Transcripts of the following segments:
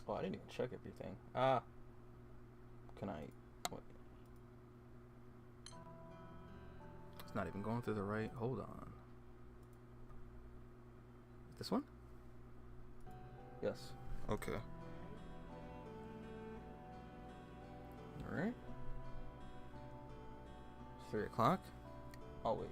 Oh, I didn't even check everything. Ah. Can I... What? It's not even going through the right... Hold on. This one? Yes. Okay. Alright. It's 3 o'clock? I'll wait.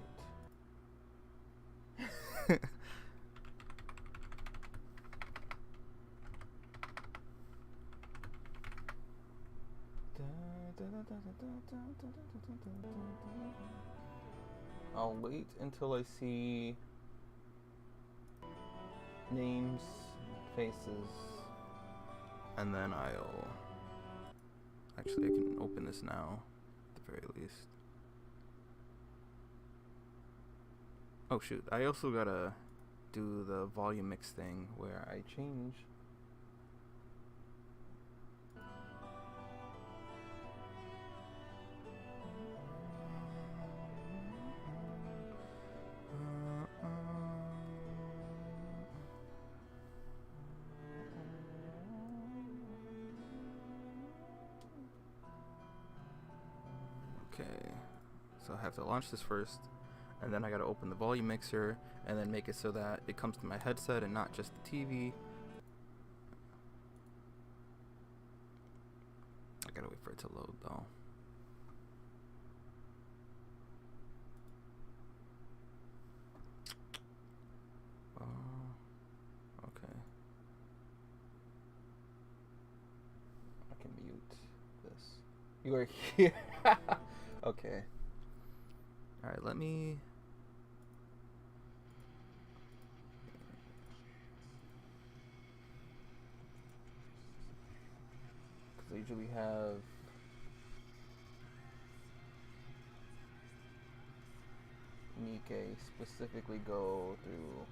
I'll wait until I see names, faces. And then I'll... Actually, I can open this now, at the very least. Oh shoot, I also gotta do the volume mix thing where I change... Okay, so I have to launch this first, and then I gotta open the volume mixer, and then make it so that it comes to my headset and not just the TV. I gotta wait for it to load though. Okay. I can mute this. You are here. Okay. Alright, let me... Because I usually have... Nike specifically go through...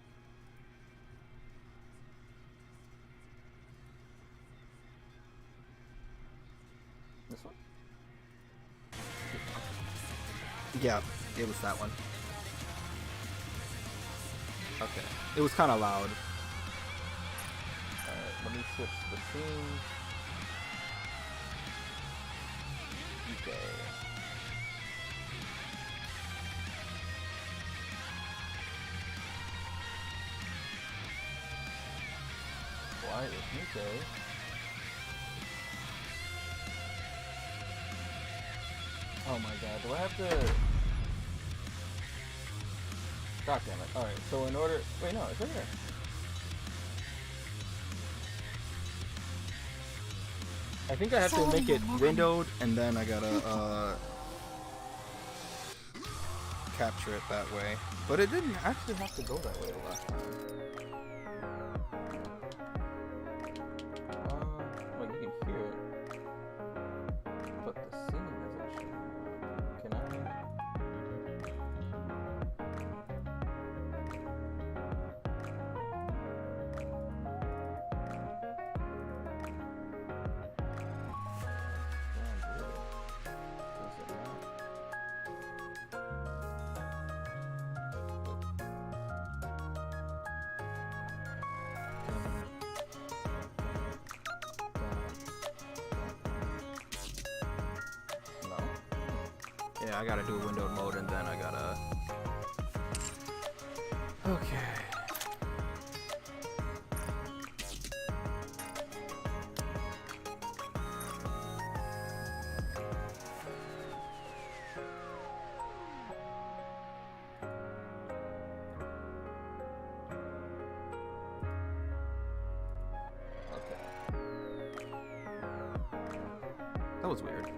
This one? Yeah, it was that one. Okay. It was kind of loud. Alright, let me switch the scene. Okay. Why is Nico? Oh my god, do I have to... God damn it. Alright, so in order... Wait, no, it's right here. I think I have to make it windowed, and then I gotta capture it that way. But it didn't actually have to go that way the last time. Well, you can hear it. But the scene isn't showing up. Can I... Yeah, I gotta do a windowed mode, and then I gotta... Okay. That was weird.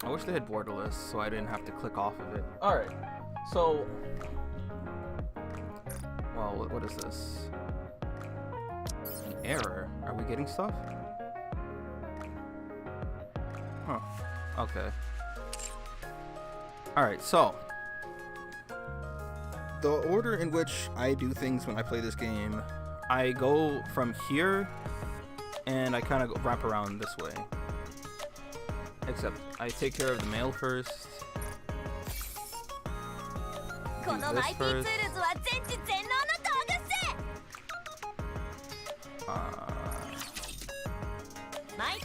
I wish they had borderless so I didn't have to click off of it. Alright, so... Well, what is this? An error? Are we getting stuff? Huh. Okay. Alright, so... The order in which I do things when I play this game, I go from here, and I kind of wrap around this way. Except, I take care of the mail first. Do this first.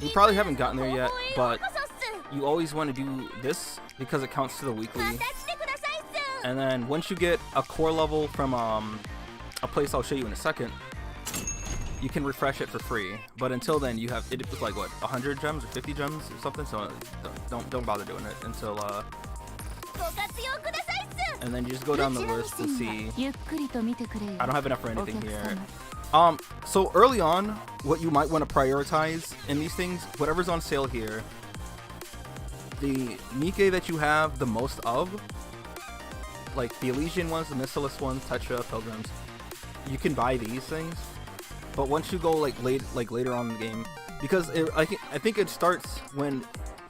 You probably haven't gotten there yet, but you always want to do this because it counts to the weekly. And then once you get a core level from a place I'll show you in a second, you can refresh it for free. But until then, you have it was like what 100 gems or 50 gems or something. So don't bother doing it until and then you just go down the list and see. I don't have enough for anything here. So early on, what you might want to prioritize in these things, whatever's on sale here, the Nikkei that you have the most of, like the Elysian ones, the Missilus ones, Tetra, Pilgrims, you can buy these things. But once you go later on in the game, because I think it starts when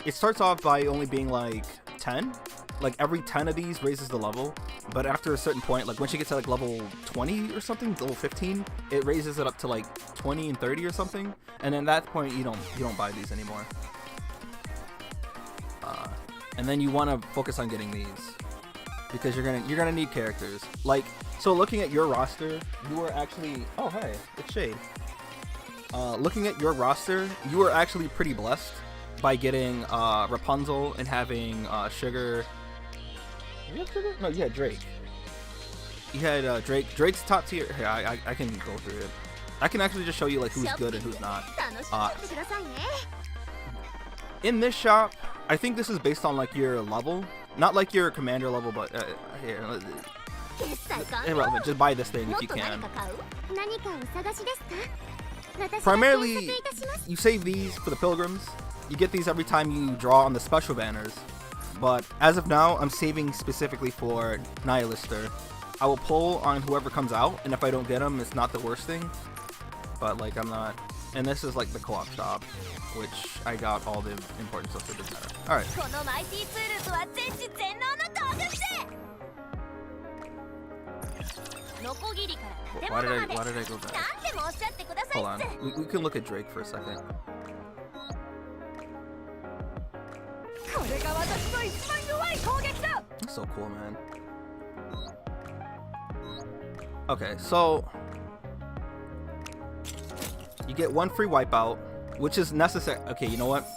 it starts off by only being like 10. Like every 10 of these raises the level, but after a certain point, like once you get to like level 20 or something, level 15, it raises it up to like 20 and 30 or something, and at that point you don't buy these anymore. And then you want to focus on getting these because you're gonna need characters. Like, so looking at your roster, you are actually hey, it's Shade. Looking at your roster, you are actually pretty blessed by getting Rapunzel and having Sugar. No, you had Drake. You had Drake. Drake's top tier. Here, I can go through it. I can actually just show you like who's good and who's not. In this shop, I think this is based on like your level, not like your commander level, but here. Irrelevant. Just buy this thing if you can. Primarily, you save these for the pilgrims. You get these every time you draw on the special banners. But as of now, I'm saving specifically for Nihilister. I will pull on whoever comes out, and if I don't get them, it's not the worst thing. But like I'm not. And this is like the co-op shop, which I got all the important stuff to do better. All right. Why did I go back? Hold on. We can look at Drake for a second. That's so cool, man. Okay, so you get one free wipeout, which is necessary. Okay, you know what?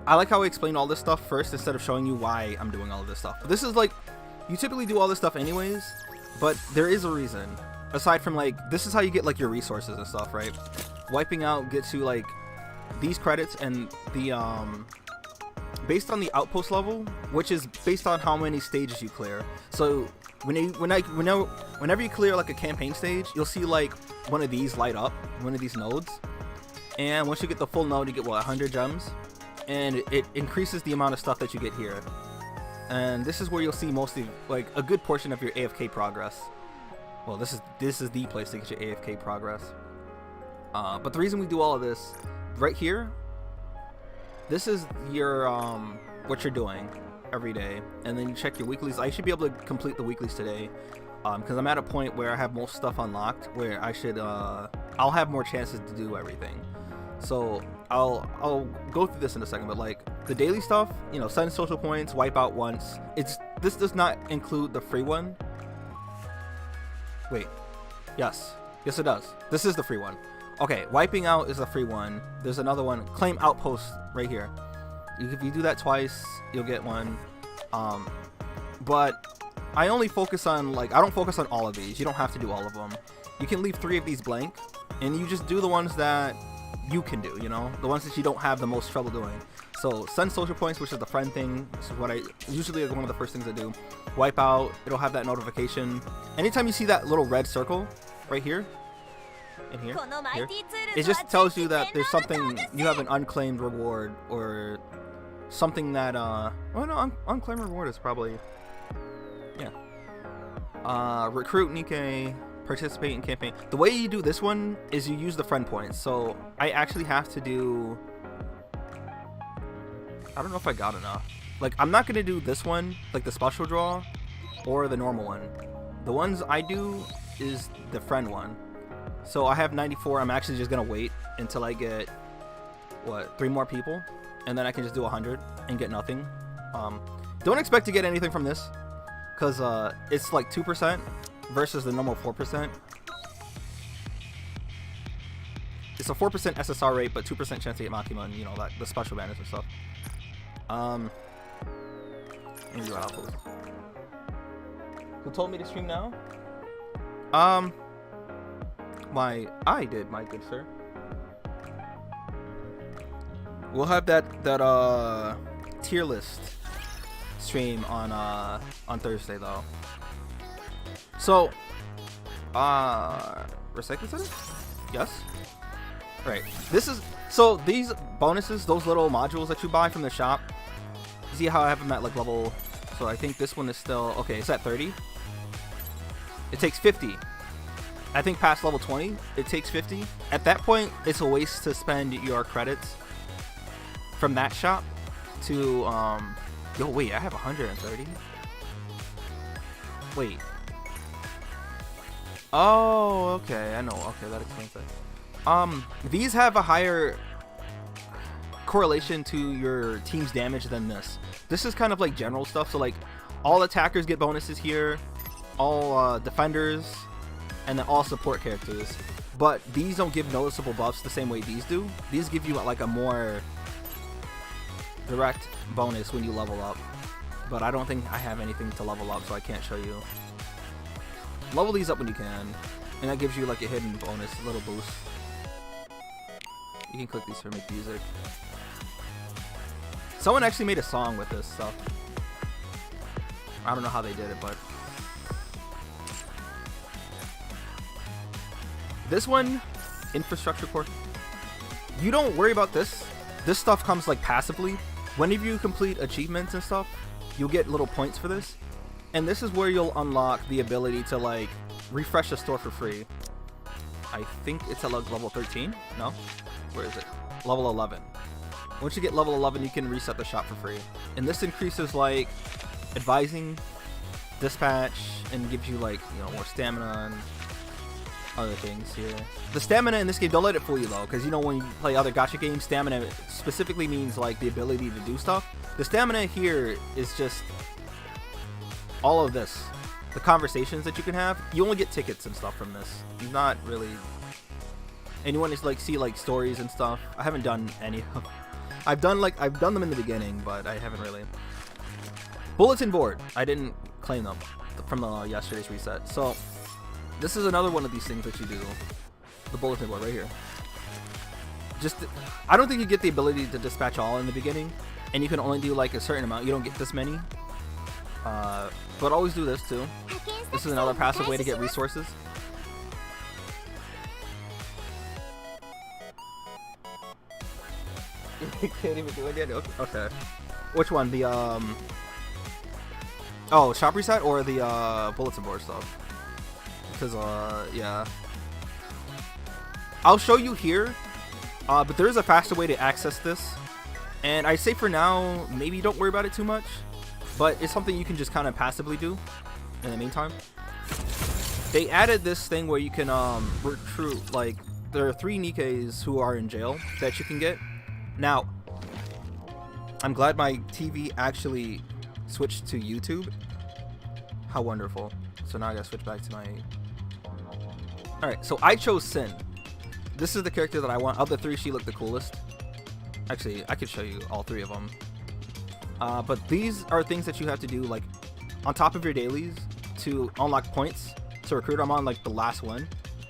I like how I explain all this stuff first instead of showing you why I'm doing all of this stuff. But this is like, you typically do all this stuff anyways, but there is a reason. Aside from like, this is how you get like your resources and stuff, right? Wiping out gets you like these credits and the based on the outpost level, which is based on how many stages you clear. So whenever you clear like a campaign stage, you'll see like one of these light up, one of these nodes. And once you get the full node, you get what, 100 gems, and it increases the amount of stuff that you get here. And this is where you'll see mostly like a good portion of your AFK progress. Well, this is the place to get your AFK progress. But the reason we do all of this right here, this is your what you're doing every day, and then you check your weeklies. I should be able to complete the weeklies today, because I'm at a point where I have most stuff unlocked, where I should I'll have more chances to do everything. So I'll go through this in a second, but like the daily stuff, you know, 7 social points, wipe out once. This does not include the free one. Wait, yes it does. This is the free one. Okay, wiping out is a free one. There's another one, claim outpost, right here. If you do that twice, you'll get one. But I only focus on, like, I don't focus on all of these. You don't have to do all of them. You can leave 3 of these blank, and you just do the ones that you can do, you know? The ones that you don't have the most trouble doing. So, send social points, which is the friend thing. This is what I usually is one of the first things I do. Wipe out, it'll have that notification. Anytime you see that little red circle right here, in here, it just tells you that there's something, you have an unclaimed reward, or something that oh no, unclaimed reward is probably, yeah. Recruit Nikkei, participate in campaign. The way you do this one is you use the friend points. So I actually have to do, I don't know if I got enough. Like, I'm not gonna do this one, like the special draw, or the normal one. The ones I do is the friend one. So I have 94. I'm actually just gonna wait until I get, what, 3 more people, and then I can just do 100 and get nothing. Don't expect to get anything from this, because it's like 2% versus the normal 4%. it's a 4% SSR rate, but 2% chance to get Makima and, you know, that the special banners and stuff. Let me do an outpost. Who told me to stream now? I did, my good sir. We'll have that tier list stream on Thursday though. So, recycling center? Yes. Right. This is so these bonuses, those little modules that you buy from the shop. See how I have them at like level? So I think this one is still okay. It's at 30. It takes 50. I think past level 20, it takes 50. At that point, it's a waste to spend your credits from that shop to yo wait, I have 130. Wait. Oh, okay, I know. Okay, that explains it. These have a higher correlation to your team's damage than this. This is kind of like general stuff. So like, all attackers get bonuses here, all defenders, and then all support characters. But these don't give noticeable buffs the same way these do. These give you like a more direct bonus when you level up. But I don't think I have anything to level up, so I can't show you. Level these up when you can, and that gives you like a hidden bonus, a little boost. You can click these for make music. Someone actually made a song with this stuff. I don't know how they did it, but this one, infrastructure core. You don't worry about this. This stuff comes like passively. Whenever you complete achievements and stuff, you'll get little points for this. And this is where you'll unlock the ability to like refresh the store for free. I think it's at like level 13. No? Where is it? Level 11. Once you get level 11, you can reset the shop for free. And this increases like advising, dispatch, and gives you like, you know, more stamina and other things here. The stamina in this game, don't let it fool you though, because you know when you play other gacha games, stamina specifically means like the ability to do stuff. The stamina here is just all of this. The conversations that you can have, you only get tickets and stuff from this. You're not really anyone is like see like stories and stuff. I haven't done any of I've done them in the beginning, but I haven't really. Bulletin board, I didn't claim them from yesterday's reset. So this is another one of these things that you do. The bulletin board right here. Just, I don't think you get the ability to dispatch all in the beginning, and you can only do like a certain amount. You don't get this many. But always do this too. This is another passive way to get resources. You can't even do it yet? Okay. Which one? The oh, shop reset or the bulletin board stuff? Because yeah. I'll show you here. But there is a faster way to access this. And I say for now, maybe don't worry about it too much. But it's something you can just kind of passively do in the meantime. They added this thing where you can recruit, like, there are 3 Nikkeis who are in jail that you can get. Now, I'm glad my TV actually switched to YouTube. How wonderful. So now I gotta switch back to my... Alright, so I chose Sin. This is the character that I want. Of the 3, she looked the coolest. Actually, I could show you all 3 of them. But these are things that you have to do, like, on top of your dailies to unlock points to recruit. I'm on, like, the last one.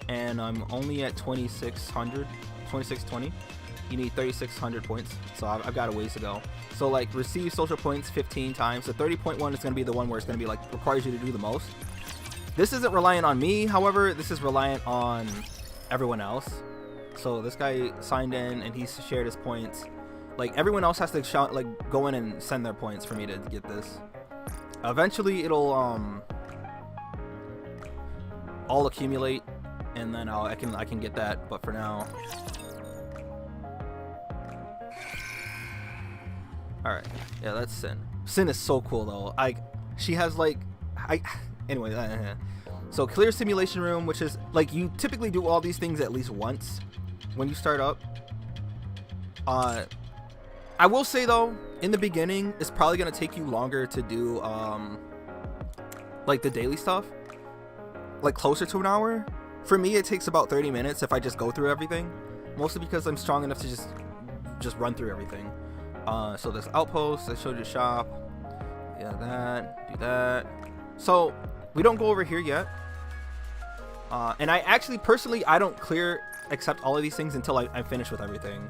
And I'm only at 2600, 2620. You need 3600 points. So I've got a ways to go. So, like, receive social points 15 times. The 30.1 is going to be the one where it's going to be, like, requires you to do the most. This isn't reliant on me, however. This is reliant on everyone else. So this guy signed in and he shared his points. Like, everyone else has to shout, like, go in and send their points for me to get this. Eventually it'll all accumulate, and then I can get that. But for now, all right, yeah, that's Sin. Sin is so cool though. She has like anyway. So clear simulation room, which is like you typically do all these things at least once when you start up. I will say though, in the beginning, it's probably gonna take you longer to do like the daily stuff, like closer to an hour. For me, it takes about 30 minutes if I just go through everything. mostly because I'm strong enough to just run through everything. So there's outposts. I showed you shop. Yeah, that. Do that. So we don't go over here yet. And I actually personally I don't clear accept all of these things until I finish with everything.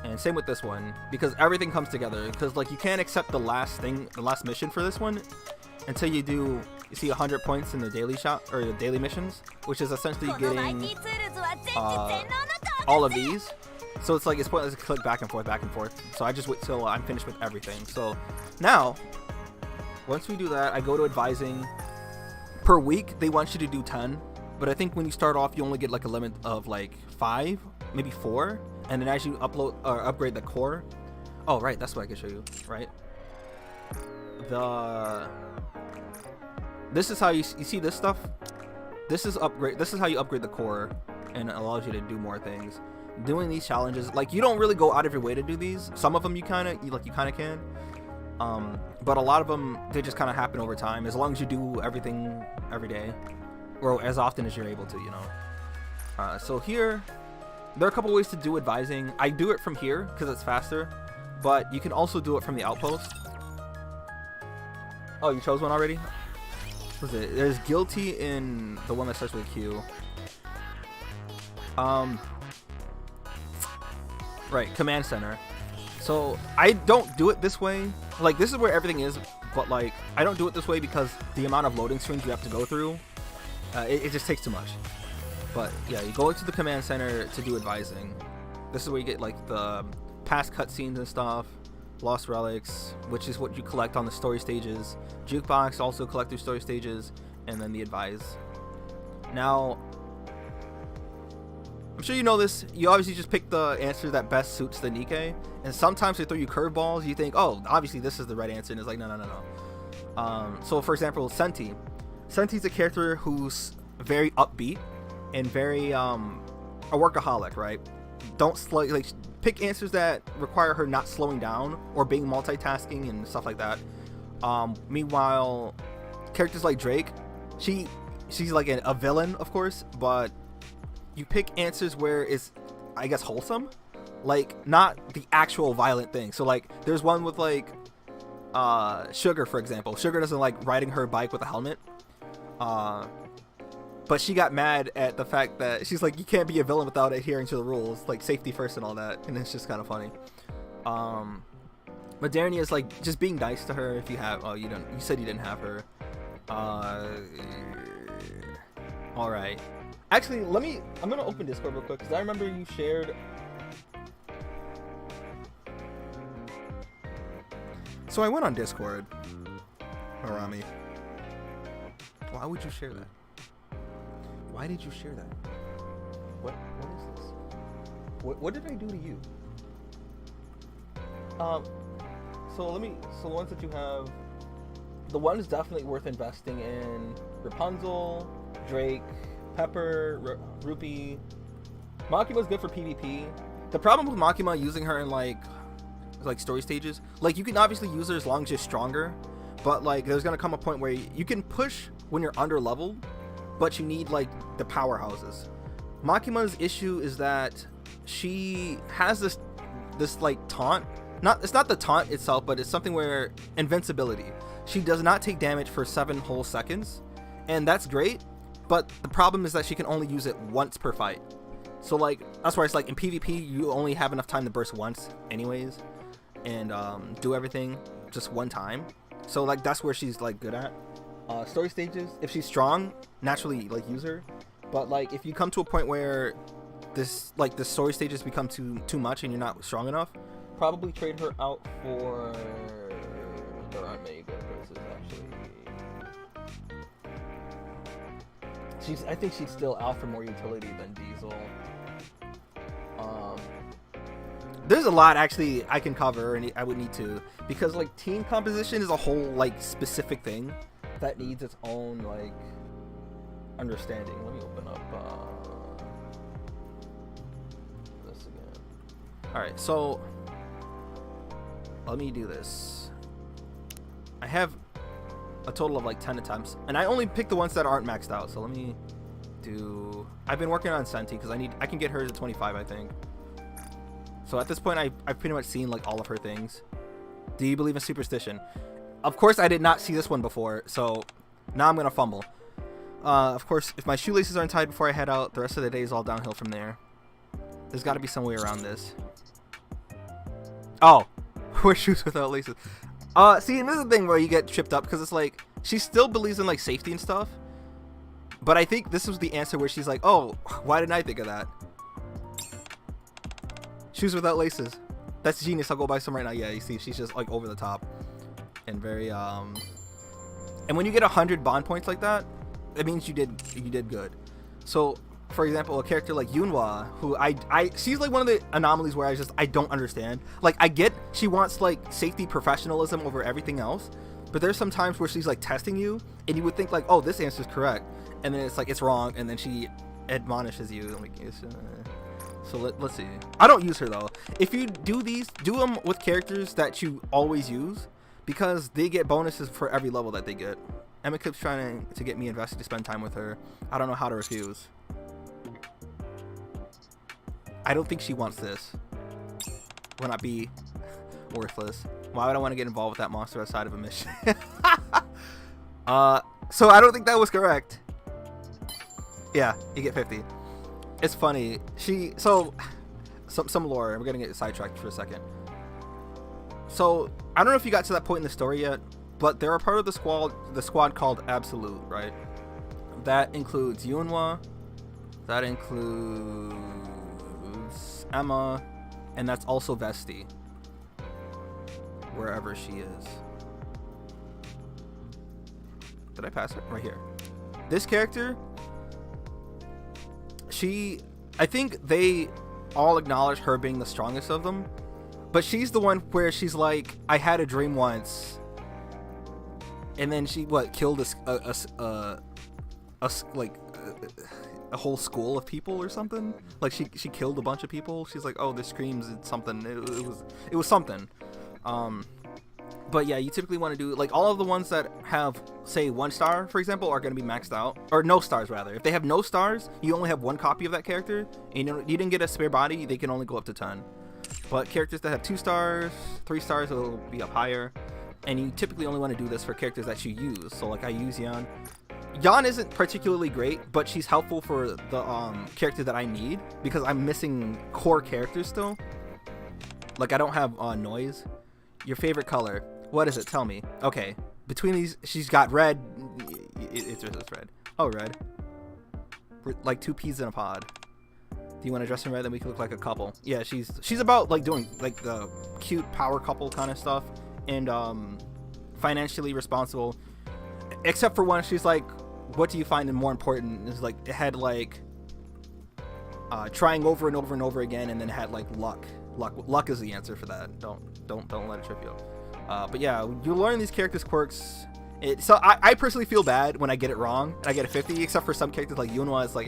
And same with this one, because everything comes together. Because like you can't accept the last mission for this one until you see 100 points in the daily shop or the daily missions, which is essentially getting all of these. So it's like it's pointless to click back and forth. So I just wait till I'm finished with everything. So now, once we do that, I go to advising. Per week, they want you to do 10, but I think when you start off, you only get like a limit of like 5, maybe 4, and then as you upgrade the core. Oh, right, that's what I can show you, right? This is how you see this stuff. This is how you upgrade the core, and it allows you to do more things. Doing these challenges, like you don't really go out of your way to do these. Some of them you kind of can. But a lot of them, they just kind of happen over time, as long as you do everything every day, or as often as you're able to, you know. So here, there are a couple ways to do advising. I do it from here because it's faster, but you can also do it from the outpost. Oh, you chose one already? What was it? There's guilty in the one that starts with Q. Right, command center. So I don't do it this way. Like this is where everything is, but like I don't do it this way because the amount of loading screens you have to go through, it just takes too much. But yeah, you go into the command center to do advising. This is where you get like the past cutscenes and stuff, lost relics, which is what you collect on the story stages. Jukebox also collect through story stages, and then the advise. Now, I'm sure you know this. You obviously just pick the answer that best suits the Nikkei, and sometimes they throw you curveballs. You think, oh, obviously this is the right answer, and it's like, no. So for example, Senti. Senti's a character who's very upbeat and very a workaholic, right? Like pick answers that require her not slowing down or being multitasking and stuff like that. Meanwhile, characters like Drake, she's like a villain, of course, but you pick answers where it's, I guess, wholesome, like not the actual violent thing. So like there's one with like Sugar, for example. Sugar doesn't like riding her bike with a helmet, but she got mad at the fact that she's like, you can't be a villain without adhering to the rules, like safety first and all that, and it's just kind of funny. But Darnia is like just being nice to her. If you have, you said you didn't have her. All right. Actually, I'm gonna open Discord real quick because I remember you shared. So I went on Discord, Arami. Why would you share that? Why did you share that? What is this? What did I do to you? So the ones that you have, the one is definitely worth investing in: Rapunzel, Drake, Pepper, Rupee. Makima's good for PvP. The problem with Makima using her in like story stages, like you can obviously use her as long as you're stronger, but like there's gonna come a point where you can push when you're under leveled, but you need like the powerhouses. Makima's issue is that she has this like taunt. It's not the taunt itself, but it's something where invincibility. She does not take damage for 7 whole seconds, and that's great. But the problem is that she can only use it once per fight. So like that's why it's like in PvP you only have enough time to burst once anyways, and do everything just one time. So like that's where she's like good at. Story stages, if she's strong, naturally like use her. But like if you come to a point where the story stages become too much and you're not strong enough, probably trade her out for. There aren't many good verses actually. I think she's still out for more utility than Diesel. There's a lot actually I can cover, and I would need to, because like team composition is a whole like specific thing that needs its own like understanding. Let me open up this again. All right, so let me do this. I have a total of like 10 attempts, and I only pick the ones that aren't maxed out. So let me do? I've been working on Senti because I can get her to 25, I think. So at this point, I've pretty much seen like all of her things. Do you believe in superstition? Of course, I did not see this one before, so now I'm gonna fumble. Of course, if my shoelaces aren't tied before I head out, the rest of the day is all downhill from there. There's got to be some way around this. Oh, wear shoes without laces. See, and this is the thing where you get tripped up because it's like she still believes in like safety and stuff, but I think this was the answer where she's like, "Oh, why didn't I think of that?" Shoes without laces. That's genius. I'll go buy some right now. Yeah, you see, she's just like over the top and very And when you get 100 bond points like that, it means you did good. So, for example, a character like Yunhwa, who she's like one of the anomalies where I don't understand. Like, I get she wants like safety professionalism over everything else, but there's some times where she's like testing you, and you would think like, oh, this answer is correct, and then it's like it's wrong, and then she admonishes you. Like, so let's see. I don't use her though. If you do these, do them with characters that you always use, because they get bonuses for every level that they get. Emma keeps trying to get me invested to spend time with her. I don't know how to refuse. I don't think she wants this. Will not be worthless. Why would I want to get involved with that monster outside of a mission? So I don't think that was correct. Yeah, you get 50. It's funny. Some lore. We're gonna get sidetracked for a second. So I don't know if you got to that point in the story yet, but they're a part of the squad called Absolute, right? That includes Yunhwa, that includes Emma, and that's also Vesti, wherever she is. Did I pass her? Right here. This character, I think they all acknowledge her being the strongest of them, but she's the one where she's like, I had a dream once, and then she killed a whole school of people or something. Like she killed a bunch of people. She's like, oh, this screams something. It was something. But yeah, you typically want to do like all of the ones that have, say, 1 star, for example, are going to be maxed out, or no stars rather. If they have no stars, you only have 1 copy of that character, and you didn't get a spare body, they can only go up to 10. But characters that have 2 stars, 3 stars, will be up higher. And you typically only want to do this for characters that you use. So like I use Yan. Yan isn't particularly great, but she's helpful for the character that I need, because I'm missing core characters still. Like I don't have noise. Your favorite color? What is it? Tell me. Okay, between these, she's got red. It's red. Oh, red. We're like 2 peas in a pod. Do you want to dress in red? Then we can look like a couple. Yeah, she's about like doing like the cute power couple kind of stuff, and financially responsible. Except for one, she's like, what do you find more important? Is like it had like trying over and over and over again, and then it had like luck. Luck is the answer for that. Don't let it trip you up. But yeah, you learn these characters' quirks. So I personally feel bad when I get it wrong and I get a 50, except for some characters like Yunhwa. It's like,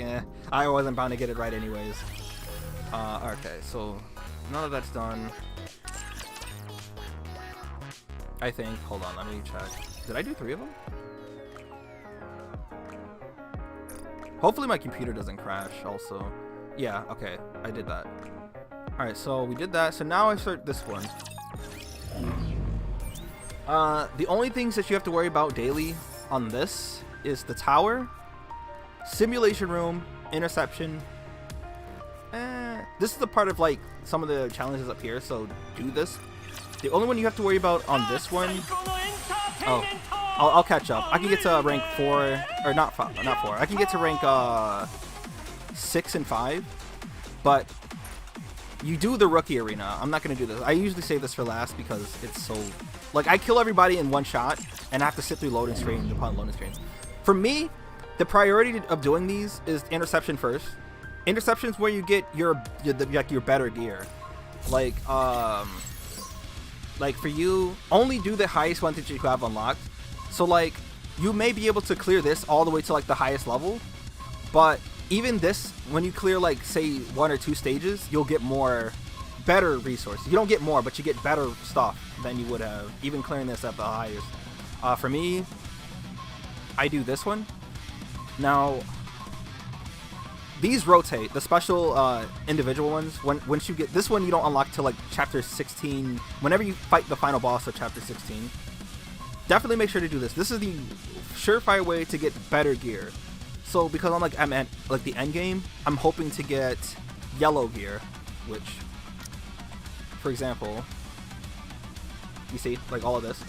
I wasn't bound to get it right anyways. Okay, so none of that's done. I think. Hold on, let me check. Did I do 3 of them? Hopefully my computer doesn't crash also. Yeah, okay, I did that. Alright, so we did that. So now I start this one. The only things that you have to worry about daily on this is the tower, simulation room, interception. This is the part of like some of the challenges up here, so do this. The only one you have to worry about on this one. Oh, I'll catch up. I can get to rank 4, or not 4. I can get to rank 6 and 5, but you do the rookie arena. I'm not gonna do this. I usually save this for last because it's so, like, I kill everybody in one shot and I have to sit through loading screens upon loading screens. For me, the priority of doing these is interception first. Interception is where you get your better gear. Like for you, only do the highest one that you have unlocked. So like, you may be able to clear this all the way to like the highest level, but even this, when you clear like say 1 or 2 stages, you'll get better resources. You don't get more, but you get better stuff than you would have even clearing this at the highest. For me, I do this one. Now, these rotate. The special individual ones. Once you get this one, you don't unlock till like chapter 16. Whenever you fight the final boss of chapter 16, definitely make sure to do this. This is the surefire way to get better gear. So because I'm at like the end game, I'm hoping to get yellow gear, which, for example, you see like all of this.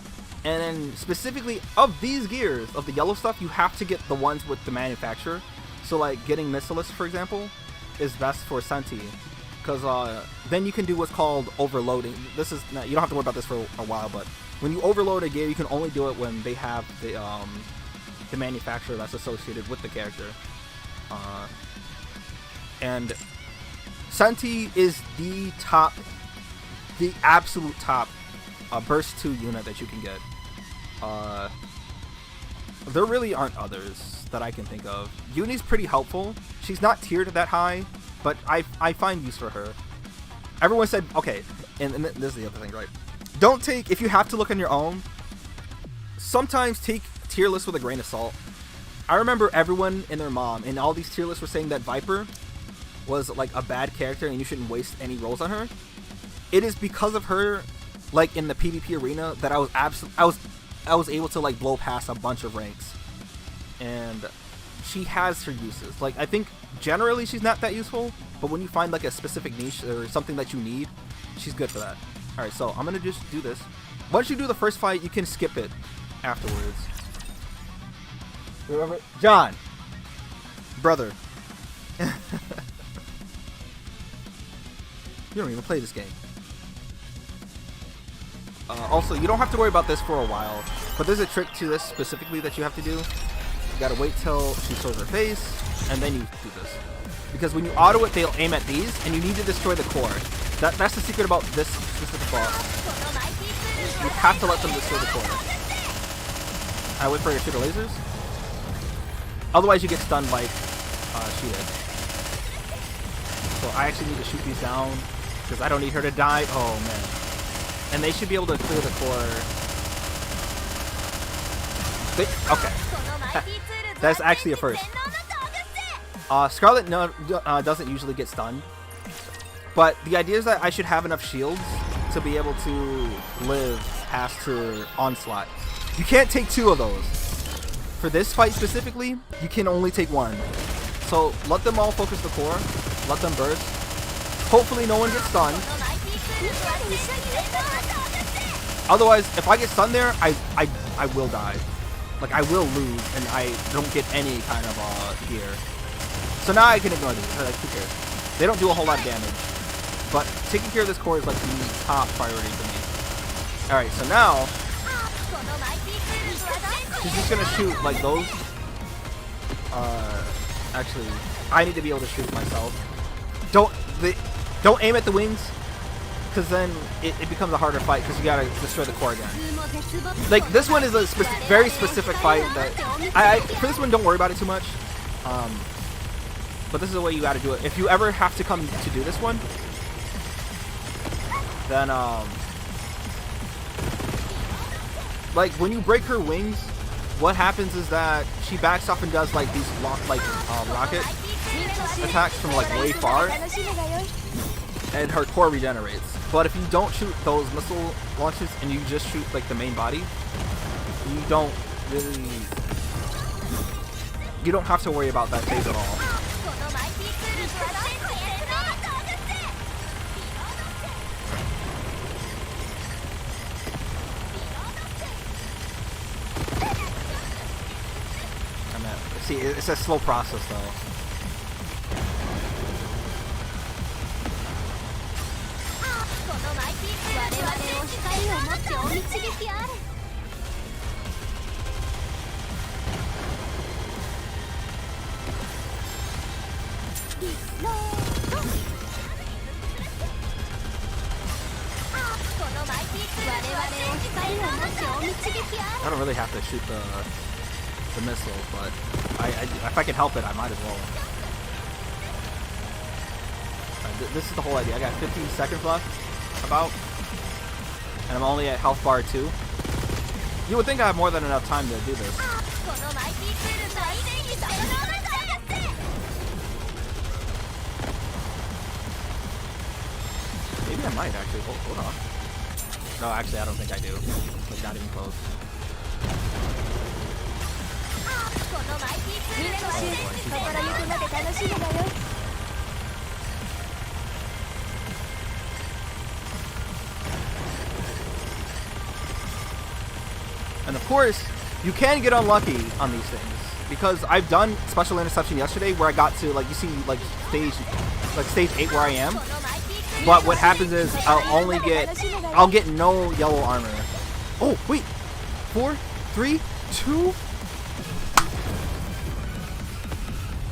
And then specifically of these gears, of the yellow stuff, you have to get the ones with the manufacturer. So like getting Missilus, for example, is best for Senti, because then you can do what's called overloading. This is not, you don't have to worry about this for a while, but when you overload a gear, you can only do it when they have the manufacturer that's associated with the character. And Senti is the absolute top burst 2 unit that you can get. There really aren't others that I can think of. Uni's pretty helpful. She's not tiered that high, but I find use for her. Everyone said, okay, and this is the other thing, right? Don't take, if you have to look on your own, sometimes take tier lists with a grain of salt. I remember everyone and their mom in all these tier lists were saying that Viper was like a bad character and you shouldn't waste any rolls on her. It is because of her, like in the PvP arena, that I was able to like blow past a bunch of ranks. And she has her uses. Like I think generally she's not that useful, but when you find like a specific niche or something that you need, she's good for that. Alright, so I'm gonna just do this. Once you do the first fight, you can skip it afterwards. Remember? John! Brother. You don't even play this game. Also, you don't have to worry about this for a while, but there's a trick to this specifically that you have to do. You gotta wait till she shows her face, and then you do this. Because when you auto it, they'll aim at these, and you need to destroy the core. That's the secret about this specific boss. You have to let them destroy the core. I wait for her to shoot the lasers. Otherwise, you get stunned like she did. So I actually need to shoot these down, because I don't need her to die. Oh, man. And they should be able to clear the core. Okay. That's actually a first. Scarlet doesn't usually get stunned. But the idea is that I should have enough shields to be able to live past her onslaught. You can't take 2 of those. For this fight specifically, you can only take 1. So let them all focus the core. Let them burst. Hopefully no one gets stunned. Otherwise, if I get stunned there, I will die. Like, I will lose, and I don't get any kind of gear. So now I can ignore these. Like, who cares? They don't do a whole lot of damage. But taking care of this core is like the top priority for me. Alright, so now she's just gonna shoot like those. Actually, I need to be able to shoot myself. Don't aim at the wings, because then it becomes a harder fight, because you gotta destroy the core again. Like, this one is a very specific fight that for this one, don't worry about it too much. But this is the way you gotta do it. If you ever have to come to do this one, then like when you break her wings, what happens is that she backs off and does like these rocket attacks from like way far, and her core regenerates. But if you don't shoot those missile launches and you just shoot like the main body, you don't have to worry about that phase at all. See, it's a slow process though. I don't really have to shoot the missile, but if I can help it, I might as well. Right, this is the whole idea. I got 15 seconds left, about, and I'm only at health bar 2. You would think I have more than enough time to do this. might actually. Oh, hold on. No, actually, I don't think I do. Like, not even close. And of course, you can get unlucky on these things because I've done special interception yesterday where I got to, like, you see, like stage 8 where I am. But what happens is I'll get no yellow armor. Oh wait, 4, 3, 2.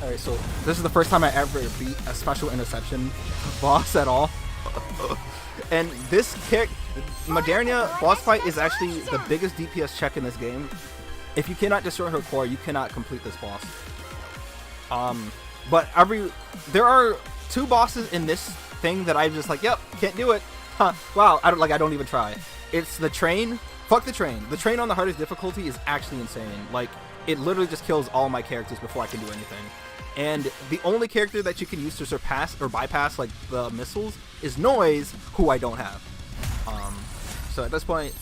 All right, so this is the first time I ever beat a special interception boss at all. And this Modernia boss fight is actually the biggest DPS check in this game. If you cannot destroy her core, you cannot complete this boss. But there are 2 bosses in this thing that I'm just like, yep, can't do it. Huh. Wow, I don't even try. It's the train. Fuck the train. The train on the hardest difficulty is actually insane. Like, it literally just kills all my characters before I can do anything. And the only character that you can use to surpass or bypass like the missiles is Noise, who I don't have. So at this point,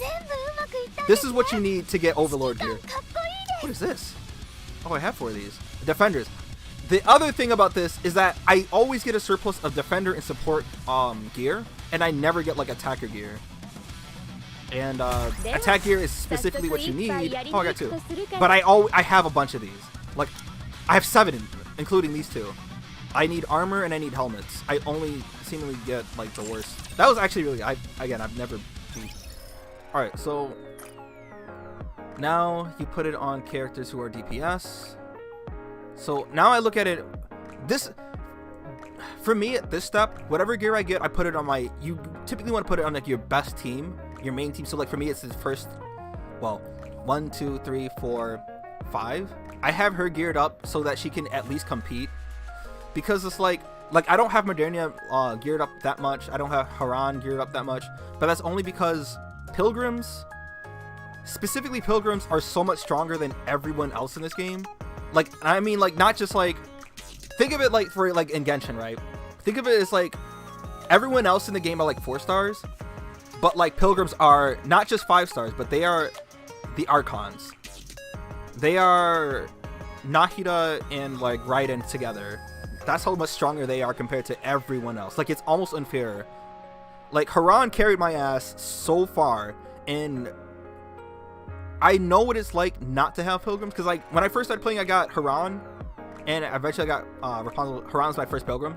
this is what you need to get Overlord gear. What is this? Oh, I have 4 of these. Defenders. The other thing about this is that I always get a surplus of Defender and Support gear, and I never get like Attacker gear. And Attack gear is specifically what you need. Oh, I got 2. But I have a bunch of these. Like, I have 7, including these 2. I need armor and I need helmets. I only seemingly get like the worst. That was actually really. I've never beat. All right, so now you put it on characters who are DPS. So now I look at it. This, for me at this step, whatever gear I get, I put it on my. You typically want to put it on like your best team, your main team. So like for me, it's the first. Well, 1, 2, 3, 4, 5. I have her geared up so that she can at least compete. Because it's like I don't have Modernia geared up that much. I don't have Haran geared up that much. But that's only because Pilgrims, specifically Pilgrims, are so much stronger than everyone else in this game. Like, I mean, like, not just like, think of it like for like in Genshin, right? Think of it as like everyone else in the game are like 4 stars. But like Pilgrims are not just 5 stars, but they are the Archons. They are Nahida and like Raiden together. That's how much stronger they are compared to everyone else. Like, it's almost unfair. Like, Haran carried my ass so far, and I know what it's like not to have Pilgrims, because like when I first started playing, I got Haran, and eventually I got Rapunzel. Haran's my first Pilgrim.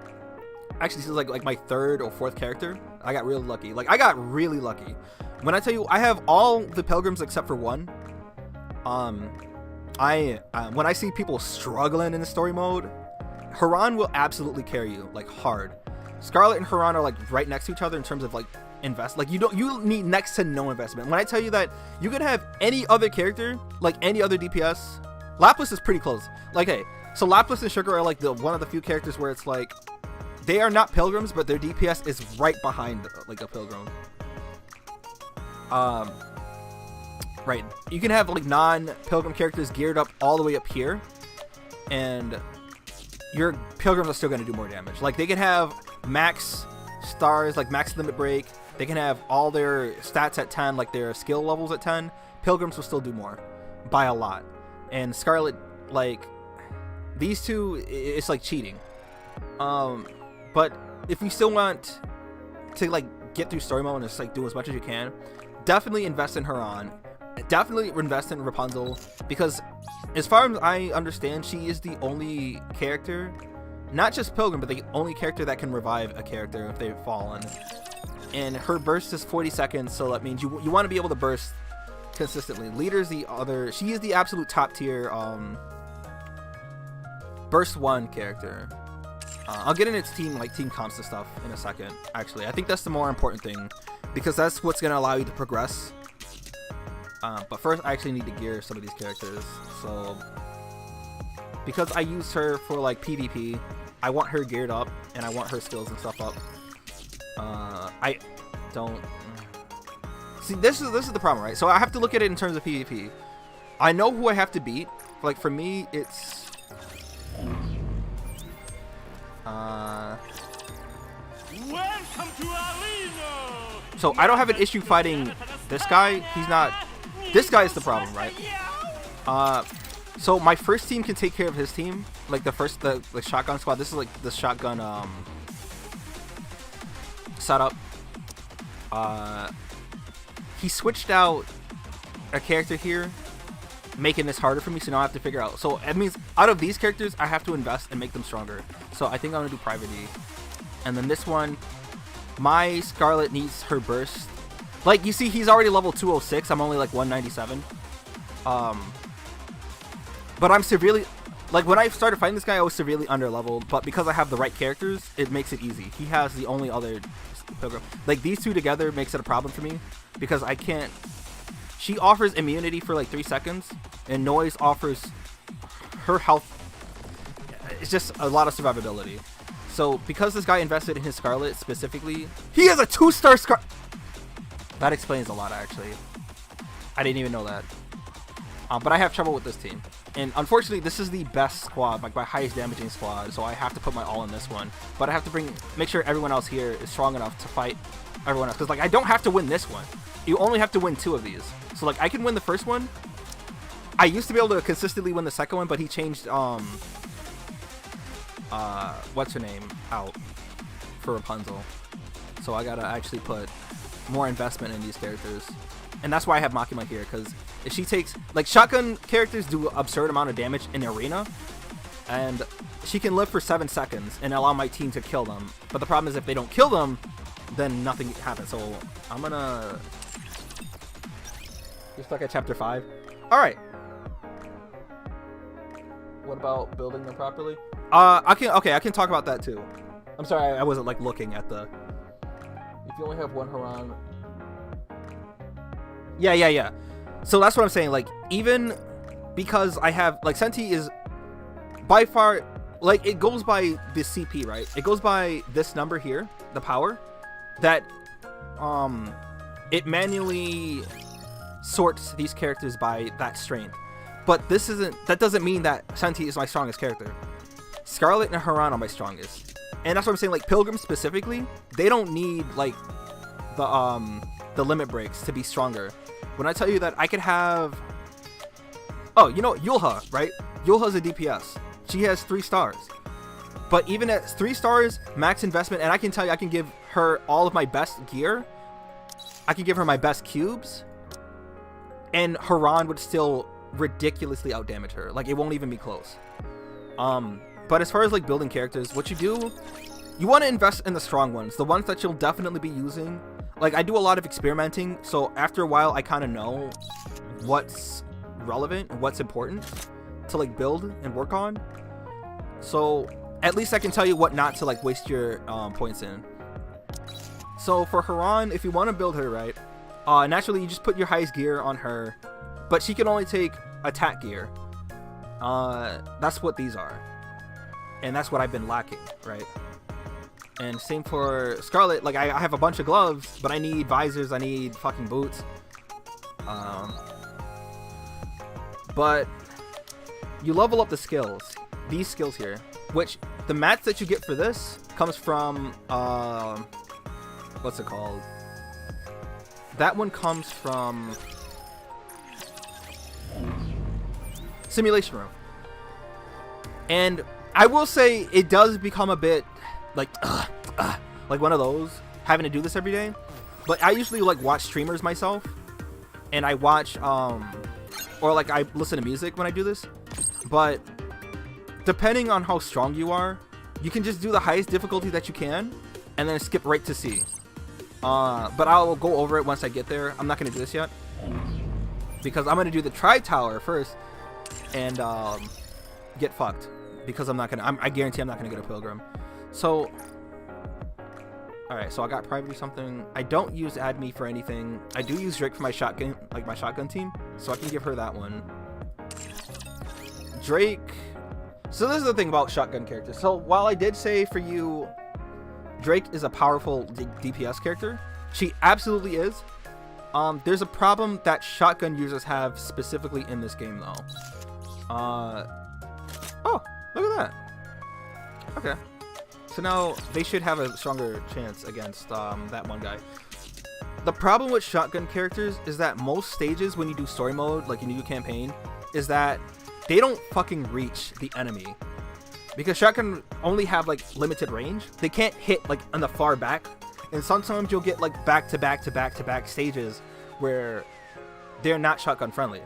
Actually, this is like my 3rd or 4th character. I got really lucky. Like, I got really lucky. When I tell you, I have all the Pilgrims except for 1. When I see people struggling in the story mode, Haran will absolutely carry you, like, hard. Scarlet and Haran are like right next to each other in terms of like like you need next to no investment. When I tell you that you could have any other character, like any other DPS, Lapis is pretty close. Like, hey, so Lapis and Sugar are like one of the few characters where it's like they are not Pilgrims, but their DPS is right behind like a Pilgrim. Right, you can have like non-Pilgrim characters geared up all the way up here, and your Pilgrims are still going to do more damage. Like, they can have max stars, like max limit break. They can have all their stats at 10, like their skill levels at 10. Pilgrims will still do more by a lot. And Scarlet, like, these 2, it's like cheating. But if you still want to like get through story mode and just like do as much as you can, definitely invest in Haran. Definitely invest in Rapunzel, because as far as I understand, she is the only character, not just Pilgrim, but the only character that can revive a character if they've fallen. And her burst is 40 seconds, so that means you want to be able to burst consistently. Leader's she is the absolute top tier burst 1 character. I'll get into team comps and stuff in a second. Actually, I think that's the more important thing, because that's what's going to allow you to progress. But first, I actually need to gear some of these characters. So, because I use her for like PvP, I want her geared up, and I want her skills and stuff up. I don't see. This is the problem, right? So I have to look at it in terms of PvP. I know who I have to beat. Like, for me, it's Welcome to Arena. So I don't have an issue fighting this guy. He's not. This guy is the problem, right? So my first team can take care of his team. Like the shotgun squad. This is like the shotgun setup. He switched out a character here, making this harder for me, so now I have to figure out. So it means out of these characters, I have to invest and make them stronger. So I think I'm gonna do Private E. And then this one, my Scarlet needs her burst. Like you see, he's already level 206. I'm only like 197. But I'm severely, like when I started fighting this guy, I was severely under leveled. But because I have the right characters, it makes it easy. He has the only other Pilgrim. Like these two together makes it a problem for me because I can't. She offers immunity for like 3 seconds, and Noise offers her health. It's just a lot of survivability. So because this guy invested in his Scarlet specifically, he has a 2-star Scar. That explains a lot, actually. I didn't even know that. But I have trouble with this team. And unfortunately, this is the best squad, like my highest damaging squad, so I have to put my all in this one. But I have to make sure everyone else here is strong enough to fight everyone else. Because like I don't have to win this one. You only have to win 2 of these. So like I can win the first one. I used to be able to consistently win the second one, but he changed what's her name out for Rapunzel. So I gotta actually put more investment in these characters. And that's why I have Makima here, because if she takes, like, shotgun characters do absurd amount of damage in arena, and she can live for 7 seconds and allow my team to kill them. But the problem is if they don't kill them, then nothing happens. So I'm gonna. You're stuck at chapter 5. All right. What about building them properly? I can talk about that too. I'm sorry, I wasn't like looking at the. If you only have one Haran. Yeah. So that's what I'm saying. Like, even because I have, like, Senti is by far, like, it goes by the CP, right? It goes by this number here, the power, that it manually sorts these characters by that strength. But that doesn't mean that Senti is my strongest character. Scarlet and Haran are my strongest. And that's what I'm saying, like, Pilgrim specifically, they don't need, like, the limit breaks to be stronger. When I tell you that I could have... Oh, you know, Yulha, right? Yulha's a DPS. She has 3 stars. But even at 3 stars, max investment, and I can tell you I can give her all of my best gear. I can give her my best cubes. And Haran would still ridiculously outdamage her. Like, it won't even be close. But as far as, like, building characters, what you do... You want to invest in the strong ones. The ones that you'll definitely be using... Like, I do a lot of experimenting, so after a while, I kind of know what's relevant and what's important to, like, build and work on. So, at least I can tell you what not to, like, waste your points in. So, for Haran, if you want to build her right, naturally, you just put your highest gear on her, but she can only take attack gear. That's what these are. And that's what I've been lacking, right? And same for Scarlet. Like, I have a bunch of gloves, but I need visors, I need fucking boots. But you level up the skills. These skills here. Which, the mats that you get for this comes from, what's it called? That one comes from Simulation Room. And I will say, it does become a bit... like one of those, having to do this every day. But I usually like watch streamers myself, and I watch or like I listen to music when I do this. But depending on how strong you are, you can just do the highest difficulty that you can and then skip right to C. But I'll go over it once I get there. I'm not gonna do this yet because I'm gonna do the Tri-Tower first and get fucked because I guarantee I'm not gonna get a Pilgrim. So, alright, so I got Private or something. I don't use AdMe for anything. I do use Drake for my shotgun, like my shotgun team, so I can give her that one. Drake. So this is the thing about shotgun characters. So while I did say for you, Drake is a powerful DPS character, she absolutely is. There's a problem that shotgun users have specifically in this game, though. Oh, look at that. Okay. So now they should have a stronger chance against that one guy. the problem with shotgun characters is that most stages when you do story mode, like you do campaign, is that they don't fucking reach the enemy. Because shotgun only have like limited range. They can't hit like on the far back. And sometimes you'll get like back to back stages where they're not shotgun friendly.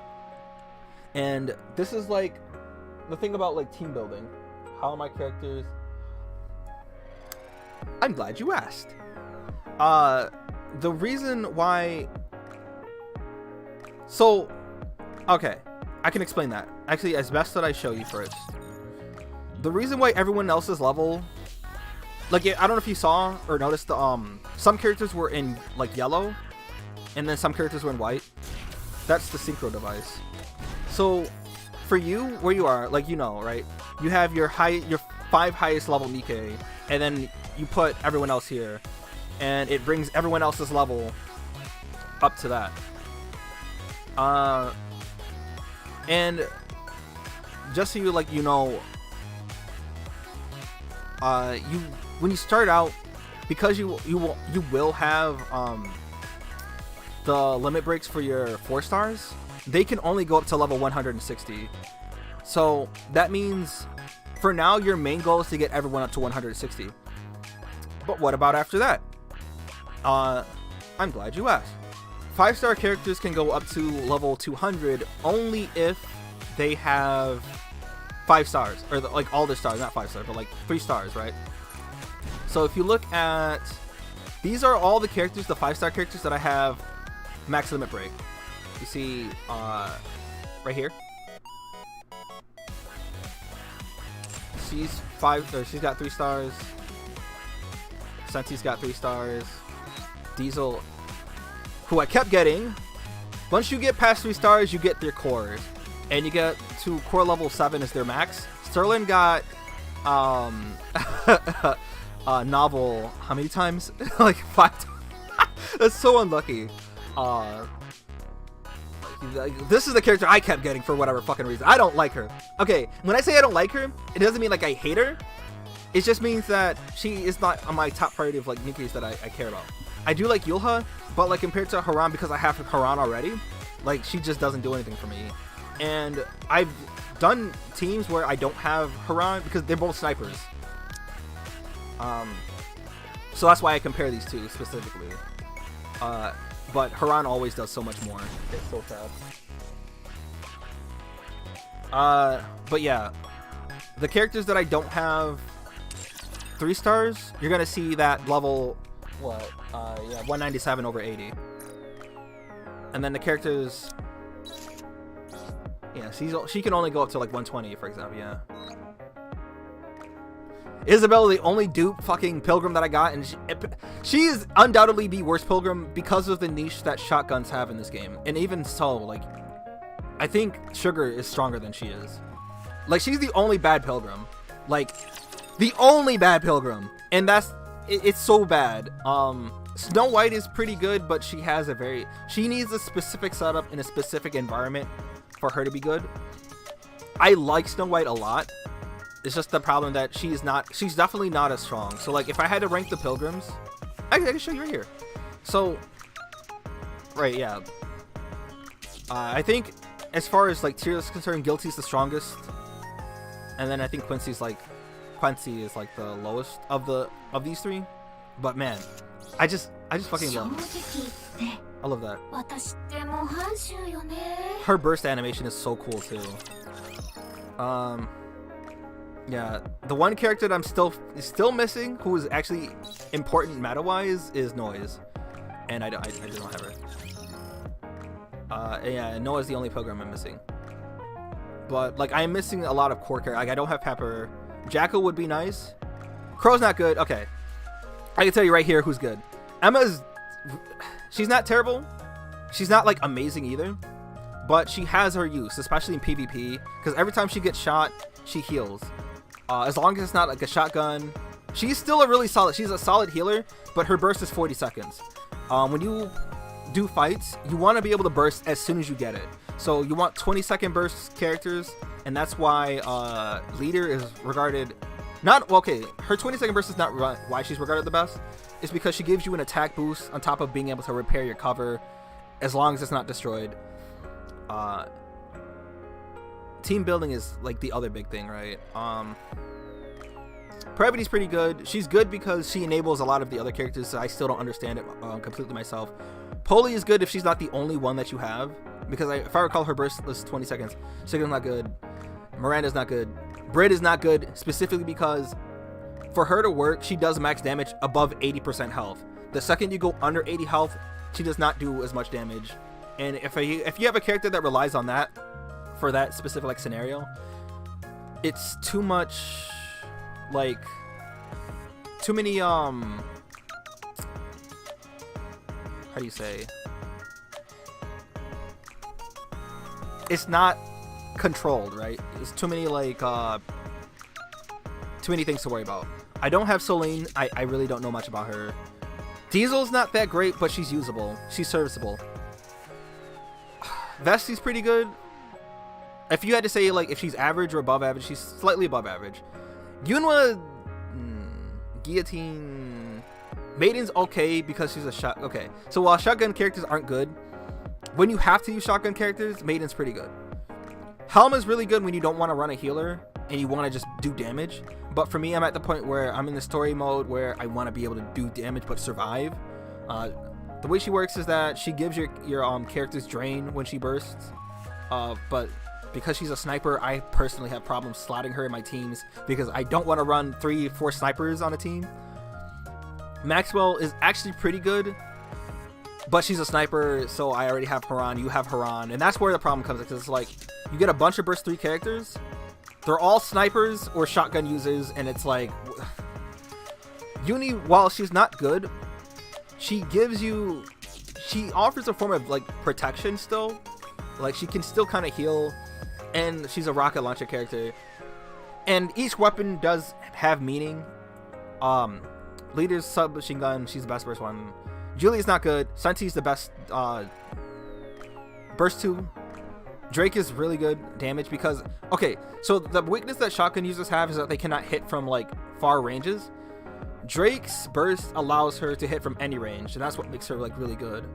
And this is like the thing about like team building. How are my characters? I'm glad you asked. The reason why... So, okay. I can explain that. Actually, as best that I show you first. The reason why everyone else's level... Like, I don't know if you saw or noticed, some characters were in, like, yellow. And then some characters were in white. That's the synchro device. So, for you, where you are, like, you know, right? You have your 5 highest level Nikkei. And then you put everyone else here. And it brings everyone else's level up to that. And just so you, like, you know... when you start out, because you will have the limit breaks for your 4 stars, they can only go up to level 160. So that means for now your main goal is to get everyone up to 160. But what about after that? I'm glad you asked. 5-star characters can go up to level 200 only if they have 5 stars, or like all the stars, not 5 stars, but like 3 stars, right? So if you look at, these are all the characters, the 5-star characters that I have max limit break. You see, right here. She's got 3 stars. Senti's got 3 stars. Diesel, who I kept getting. Once you get past 3 stars, you get their cores, and you get to core level 7 is their max. Sterling got novel how many times? Like 5 times. That's so unlucky. This is the character I kept getting for whatever fucking reason. I don't like her. Okay, when I say I don't like her, it doesn't mean like I hate her. It just means that she is not on my top priority of like Nikkeis that I care about. I do like Yulha, but like compared to Haran, because I have Haran already, like she just doesn't do anything for me. And I've done teams where I don't have Haran because they're both snipers. So that's why I compare these two specifically. But Haran always does so much more. It's so sad. But yeah, the characters that I don't have 3 stars, you're gonna see that level, what? Yeah, 197 over 80. And then the characters, yeah, she can only go up to like 120, for example. Yeah. Isabella, the only dupe fucking pilgrim that I got, and she is undoubtedly the worst pilgrim because of the niche that shotguns have in this game. And even so, like, I think Sugar is stronger than she is. Like, she's the only bad pilgrim. Like, the only bad pilgrim. And it's so bad. Snow White is pretty good, but she needs a specific setup in a specific environment for her to be good. I like Snow White a lot. It's just the problem that she's definitely not as strong. So like if I had to rank the pilgrims, I can show you right here. So, right, yeah. I think as far as like tier is concerned, Guilty's the strongest. And then I think Quincy is like the lowest of these 3. But man, I just fucking love it. I love that. Her burst animation is so cool too. Yeah, the one character that I'm still missing, who is actually important meta-wise, is Noise, and I don't have her. Yeah, Noah's the only pilgrim I'm missing. But like, I am missing a lot of core characters. Like, I don't have Pepper. Jackal would be nice. Crow's not good. Okay, I can tell you right here who's good. She's not terrible. She's not like amazing either, but she has her use, especially in PvP, because every time she gets shot, she heals. As long as it's not like a shotgun, she's still she's a solid healer, but her burst is 40 seconds. When you do fights, you want to be able to burst as soon as you get it. So you want 20-second burst characters, and that's why Leader is regarded, her 20-second burst is not why she's regarded the best. is because she gives you an attack boost on top of being able to repair your cover, as long as it's not destroyed. Team building is like the other big thing, right? Previty's pretty good. She's good because she enables a lot of the other characters, so I still don't understand it completely myself. Polly is good if she's not the only one that you have, because if I recall, her burst is 20 seconds. Sigur's not good. Miranda's not good. Brit is not good, specifically because for her to work, she does max damage above 80% health. The second you go under 80 health, she does not do as much damage. And if you have a character that relies on that for that specific like scenario, it's too much, like too many how do you say, it's not controlled, right? It's too many like too many things to worry about. I don't have Celine. I really don't know much about her. Diesel's not that great, but she's usable. She's serviceable. Vesti's pretty good. If you had to say like if she's average or above average, she's slightly above average. Yunwa, Guillotine, Maiden's okay because she's a shot. Okay, so while shotgun characters aren't good, when you have to use shotgun characters, Maiden's pretty good. Helm is really good when you don't want to run a healer and you want to just do damage. But for me, I'm at the point where I'm in the story mode where I want to be able to do damage but survive. The way she works is that she gives your characters drain when she bursts. But because she's a sniper, I personally have problems slotting her in my teams because I don't want to run 3-4 snipers on a team. Maxwell is actually pretty good, but she's a sniper, so I already have Haran, you have Haran, and that's where the problem comes in, because it's like you get a bunch of burst 3 characters, they're all snipers or shotgun users, and it's like Uni, while she's not good, she offers a form of like protection still. Like she can still kind of heal, and she's a rocket launcher character, and each weapon does have meaning. Leader's submachine gun, she's the best burst one. Julie's not good. Senti's the best burst 2. Drake is really good damage because, okay, so the weakness that shotgun users have is that they cannot hit from like far ranges. Drake's burst allows her to hit from any range, and that's what makes her like really good.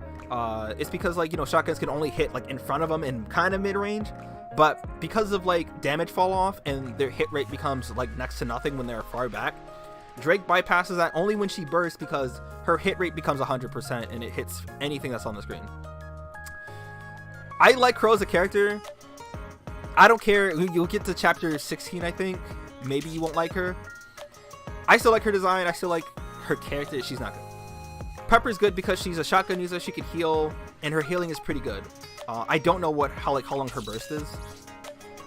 It's because like, you know, shotguns can only hit like in front of them in kind of mid-range, but because of like damage fall off and their hit rate becomes like next to nothing when they're far back, Drake bypasses that only when she bursts because her hit rate becomes 100% and it hits anything that's on the screen. I like Crow as a character. I don't care. You'll get to chapter 16, I think. Maybe you won't like her. I still like her design. I still like her character. She's not good. Pepper's good because she's a shotgun user. She can heal, and her healing is pretty good. I don't know how long her burst is,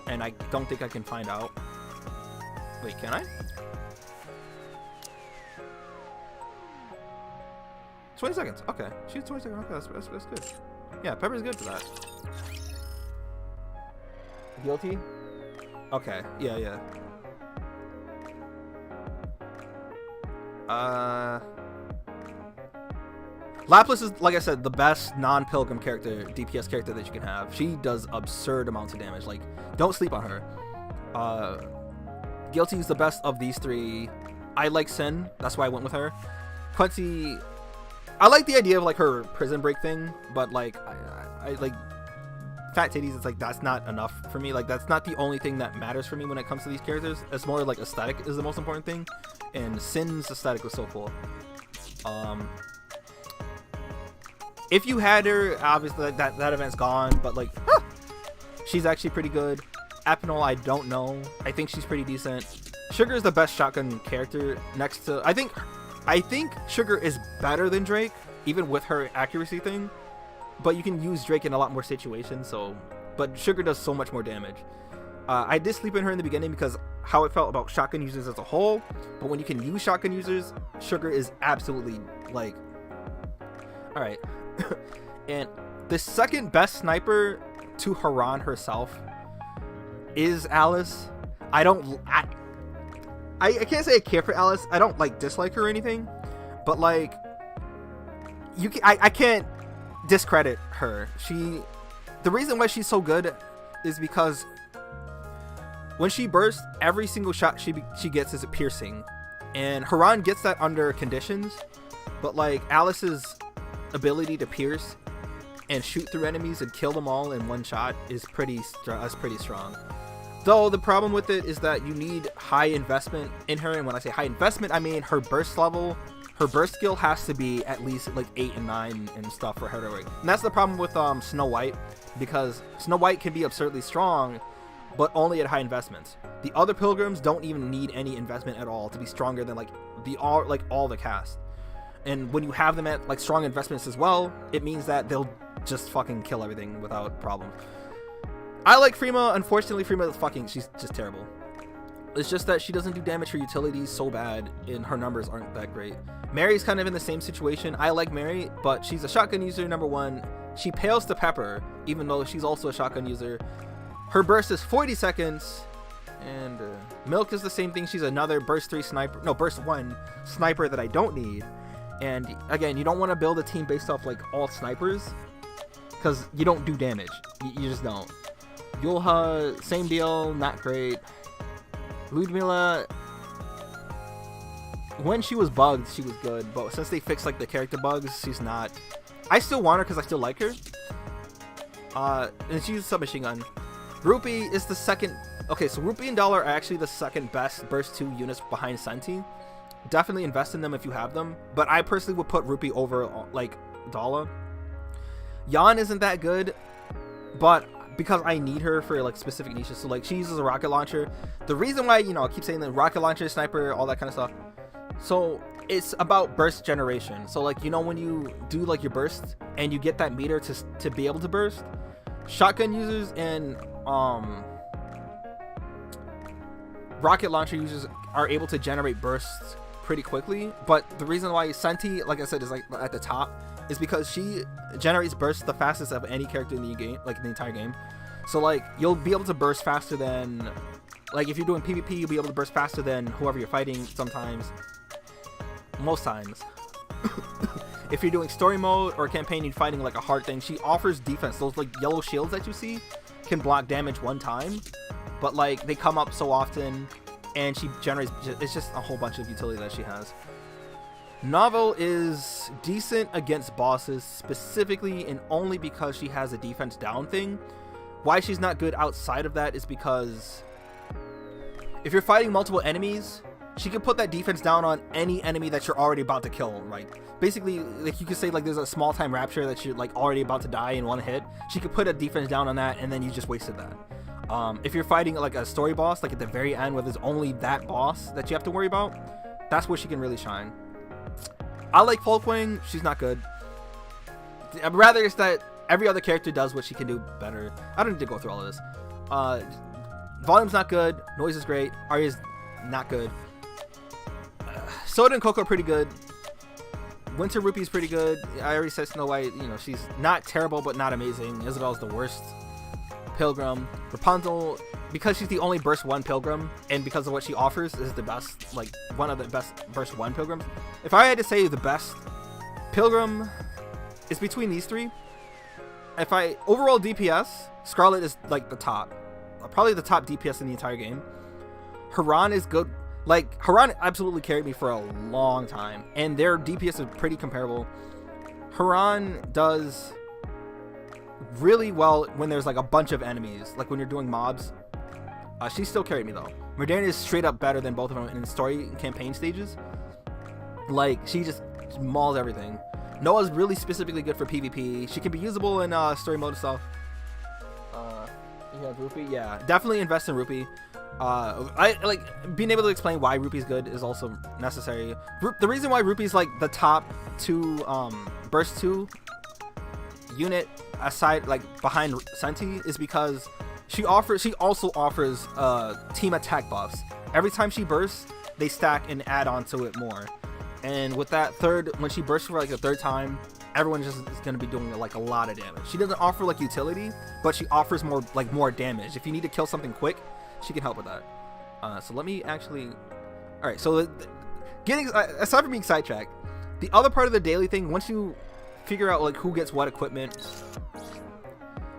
and I don't think I can find out. Wait, can I? 20 seconds. Okay, she's 20 seconds. Okay, that's good. Yeah, Pepper's good for that. Guilty? Okay, yeah. Lapis is, like I said, the best non-pilgrim character, DPS character that you can have. She does absurd amounts of damage. Like, don't sleep on her. Guilty is the best of these 3. I like Sin. That's why I went with her. Quincy, I like the idea of like her prison break thing, but like I like fat titties. It's like that's not enough for me. Like that's not the only thing that matters for me when it comes to these characters. It's more like aesthetic is the most important thing, and Sin's aesthetic was so cool. If you had her, obviously like, that event's gone, but like she's actually pretty good. Apinol, I don't know. I think she's pretty decent. Sugar is the best shotgun character next to I think Sugar is better than Drake, even with her accuracy thing. But you can use Drake in a lot more situations, but Sugar does so much more damage. I did sleep in her in the beginning because how it felt about shotgun users as a whole, but when you can use shotgun users, Sugar is absolutely like... Alright. And the second best sniper to Haran herself is Alice. I can't say I care for Alice. I don't like dislike her or anything, but like I can't discredit her. The reason why she's so good is because when she bursts, every single shot she gets is a piercing, and Haran gets that under conditions, but like Alice's ability to pierce and shoot through enemies and kill them all in one shot is pretty strong. Though the problem with it is that you need high investment in her, and when I say high investment, I mean her burst level. Her burst skill has to be at least like 8 and 9 and stuff for her to work. And that's the problem with Snow White, because Snow White can be absurdly strong, but only at high investments. The other pilgrims don't even need any investment at all to be stronger than like all the cast. And when you have them at like strong investments as well, it means that they'll just fucking kill everything without problems. I like Frima. Unfortunately, she's just terrible. It's just that she doesn't do damage for utilities so bad, and her numbers aren't that great. Mary's kind of in the same situation. I like Mary, but she's a shotgun user, number one. She pales to Pepper, even though she's also a shotgun user. Her burst is 40 seconds, and Milk is the same thing. She's another burst 1 sniper that I don't need. And again, you don't want to build a team based off like all snipers, because you don't do damage. You just don't. Yulha, same deal, not great. Ludmilla, when she was bugged, she was good, but since they fixed like the character bugs, she's not. I still want her because I still like her. And she's a submachine gun. Rupee is the second. Okay, so Rupee and Dollar are actually the second best burst 2 units behind Senti. Definitely invest in them if you have them, but I personally would put Rupee over like Dollar. Yan isn't that good, but because I need her for like specific niches. So like she uses a rocket launcher. The reason why, I keep saying the rocket launcher, sniper, all that kind of stuff. So it's about burst generation. So like, when you do like your burst and you get that meter to be able to burst, shotgun users and rocket launcher users are able to generate bursts pretty quickly. But the reason why Senti, like I said, is like at the top is because she generates bursts the fastest of any character in the game, like in the entire game. So like you'll be able to burst faster than, like if you're doing PvP, you'll be able to burst faster than whoever you're fighting sometimes. Most times. If you're doing story mode or campaign, you're fighting like a hard thing, she offers defense. Those like yellow shields that you see can block damage one time, but like they come up so often, and she generates, it's just a whole bunch of utility that she has. Novel is decent against bosses, specifically and only because she has a defense down thing. Why she's not good outside of that is because if you're fighting multiple enemies, she can put that defense down on any enemy that you're already about to kill. Like basically, like you could say like there's a small time rapture that you're like already about to die in one hit. She could put a defense down on that, and then you just wasted that. If you're fighting like a story boss, like at the very end where there's only that boss that you have to worry about, that's where she can really shine. I like Folkwing. She's not good. I'd rather it's that every other character does what she can do better. I don't need to go through all of this. Volume's not good. Noise is great. Arya's not good. Soda and Coco are pretty good. Winter Rupee's pretty good. I already said Snow White. She's not terrible, but not amazing. Isabel's the worst. Pilgrim. Rapunzel, because she's the only burst 1 pilgrim, and because of what she offers, is the best, like one of the best burst 1 pilgrims. If I had to say the best pilgrim is between these three, overall DPS, Scarlet is like the top, probably the top DPS in the entire game. Haran is good. Like Haran absolutely carried me for a long time, and their DPS is pretty comparable. Haran does really well when there's like a bunch of enemies, like when you're doing mobs. She still carried me though. Merdana is straight up better than both of them in story and campaign stages. Like she just mauls everything. Noah's really specifically good for PvP. She can be usable in story mode stuff. You have Rupee? Yeah, definitely invest in Rupee. I like being able to explain why Rupee's good is also necessary. The reason why Rupee's like the top 2 burst 2 unit aside, like behind Senti, is because she also offers team attack buffs. Every time she bursts, they stack and add on to it more. And with that when she bursts for like the 3rd time, everyone just is going to be doing like a lot of damage. She doesn't offer like utility, but she offers more damage. If you need to kill something quick, she can help with that. So let me actually. All right. So aside from being sidetracked, the other part of the daily thing, once you figure out like who gets what equipment,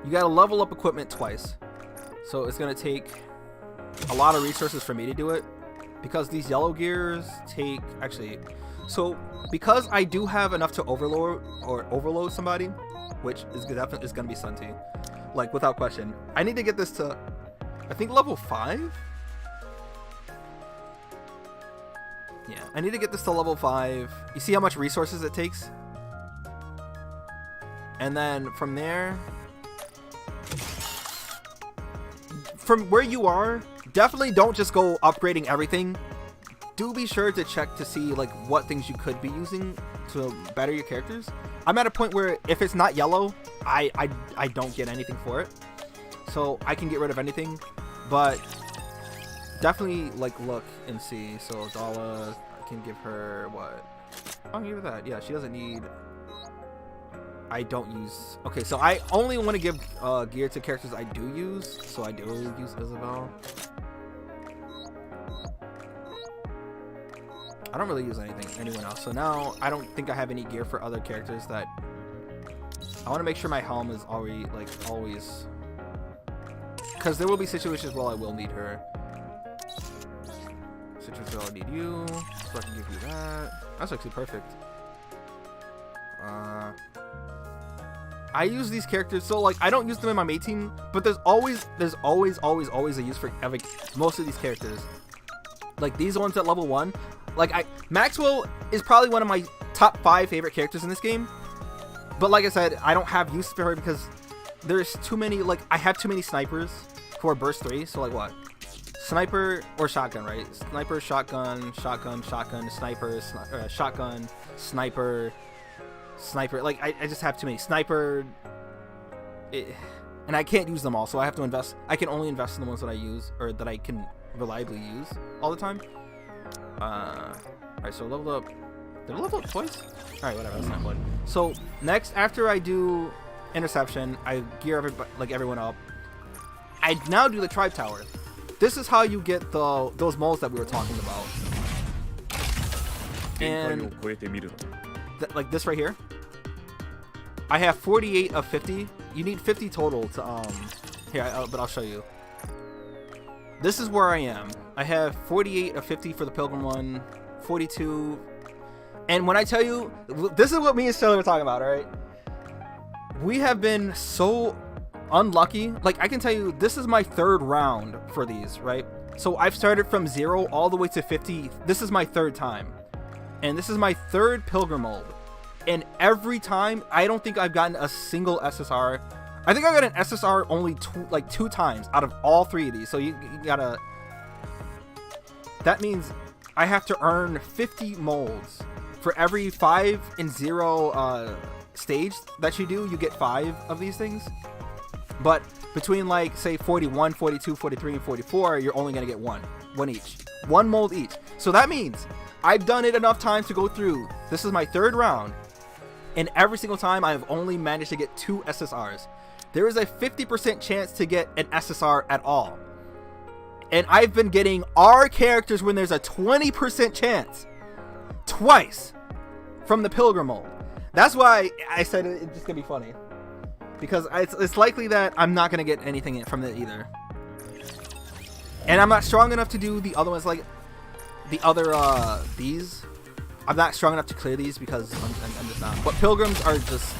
you got to level up equipment twice. So it's going to take a lot of resources for me to do it. because these yellow gears take actually. So because I do have enough to overload somebody, which is definitely is gonna be Sunty, like without question. I need to get this to, I think level 5. Yeah, I need to get this to level 5. You see how much resources it takes? And then from there, from where you are, definitely don't just go upgrading everything. Do be sure to check to see like what things you could be using to better your characters. I'm at a point where if it's not yellow, I don't get anything for it. So I can get rid of anything, but definitely like look and see. So Dala, I can give her what? I'll give her that. Yeah, she doesn't need. I don't use. Okay, so I only want to give gear to characters I do use. So I do use Isabel. I don't really use anyone else. So now I don't think I have any gear for other characters that. I want to make sure my helm is already like always. Because there will be situations where I will need her. Situations where I'll need you. So I can give you that. That's actually perfect. I use these characters, so like I don't use them in my main team, but there's always a use for most of these characters. Like these ones at level 1. Like Maxwell is probably one of my top 5 favorite characters in this game. But like I said, I don't have use for her because there's too many, like I have too many snipers who are burst 3. So like what? Sniper or shotgun, right? Sniper, shotgun, shotgun, sniper, shotgun, sniper, like I just have too many. Sniper, and I can't use them all, so I have to invest. I can only invest in the ones that I use or that I can reliably use all the time. Alright, so leveled up. Did I level up twice? Alright, whatever, that's not important. So next, after I do interception, I gear everyone up. I now do the tribe tower. This is how you get those moles that we were talking about. And like this right here. I have 48 of 50. You need 50 total to here, but I'll show you. This is where I am. I have 48 of 50 for the Pilgrim one, 42. And when I tell you, this is what me and Stellar were talking about, all right? We have been so unlucky. Like, I can tell you, this is my 3rd round for these, right? So I've started from 0 all the way to 50. This is my 3rd time. And this is my 3rd Pilgrim mold. And every time, I don't think I've gotten a single SSR. I think I got an SSR only 2 times out of all 3 of these. So you gotta. That means I have to earn 50 molds for every 5 and 0 stage that you do. You get 5 of these things. But between like say 41, 42, 43, and 44, you're only gonna get one each, 1 mold each. So that means I've done it enough times to go through. This is my 3rd round, and every single time I've only managed to get 2 SSRs. There is a 50% chance to get an SSR at all. And I've been getting our characters when there's a 20% chance. Twice. From the Pilgrim mold. That's why I said it's just gonna be funny. Because it's likely that I'm not gonna get anything from it either. And I'm not strong enough to do the other ones, like the other, these. I'm not strong enough to clear these because I'm just not. But Pilgrims are just...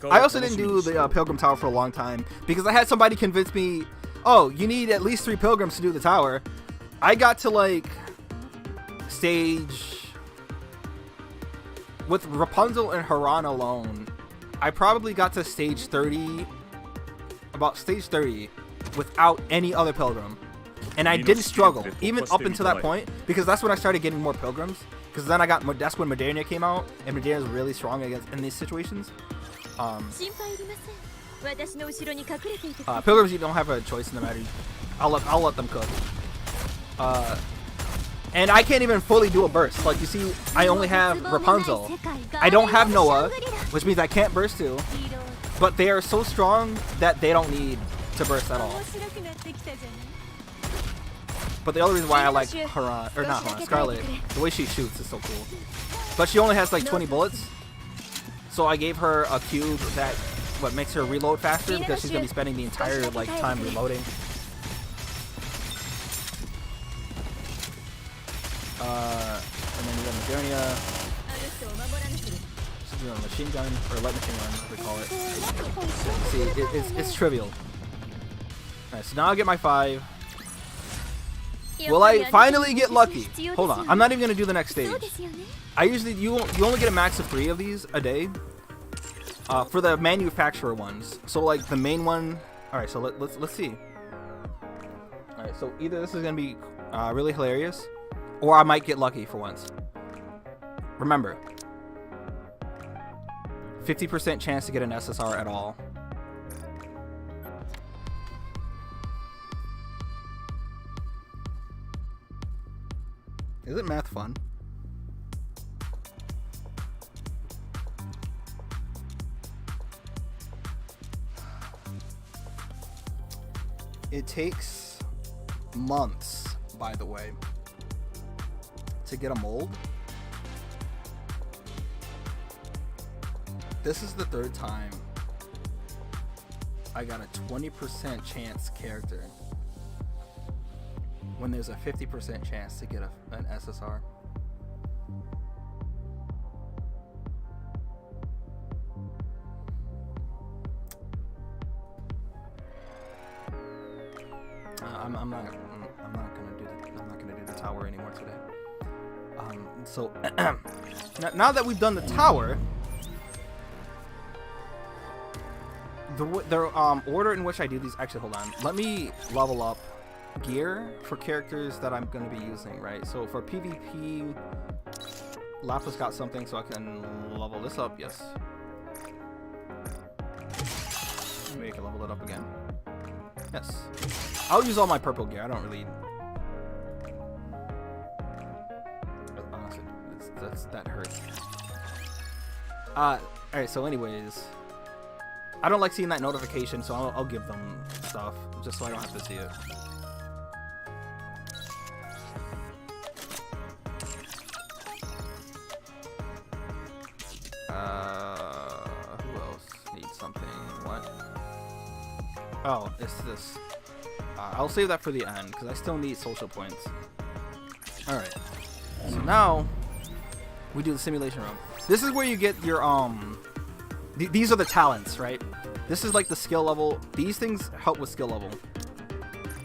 I also didn't do the Pilgrim Tower for a long time because I had somebody convince me, oh, you need at least 3 Pilgrims to do the tower. I got to like stage... With Rapunzel and Haran alone, I probably got to stage 30, about stage 30, without any other Pilgrim. And I didn't struggle, even up until that point, because that's when I started getting more Pilgrims. Because then that's when Modernia came out, and Modernia is really strong in these situations. Pilgrims, you don't have a choice in the matter. I'll let them cook. And I can't even fully do a burst. Like you see, I only have Rapunzel. I don't have Noah, which means I can't burst too. But they are so strong that they don't need to burst at all. But the other reason why I like Haran, or not Haran, Scarlet, the way she shoots is so cool. But she only has like 20 bullets. So I gave her a cube that makes her reload faster because she's gonna be spending the entire like time reloading. And then you got Modernia. You know, machine gun or light machine gun, as we call it. See, it's trivial. Alright, so now I'll get my 5. Will I finally get lucky? Hold on, I'm not even gonna do the next stage. I usually you only get a max of 3 of these a day. For the manufacturer ones. So like the main one. All right, so let's see. All right, so either this is gonna be really hilarious, or I might get lucky for once. Remember, 50% chance to get an SSR at all. Isn't math fun? It takes months, by the way, to get a mold. This is the 3rd time I got a 20% chance character when there's a 50% chance to get an SSR. I'm not gonna do the tower anymore today. So now that we've done the tower, the order in which I do these. Actually, hold on. Let me level up gear for characters that I'm gonna be using. Right. So for PvP, Lapis got something, so I can level this up. Yes. Maybe I can level it up again. Yes. I'll use all my purple gear. I don't really. Honestly, that hurts. Alright, so anyways. I don't like seeing that notification, so I'll give them stuff, just so I don't have to see it. Who else needs something? What? Oh, it's this. I'll save that for the end, because I still need social points. Alright. So now, we do the simulation room. This is where you get your, these are the talents, right? This is like the skill level. These things help with skill level.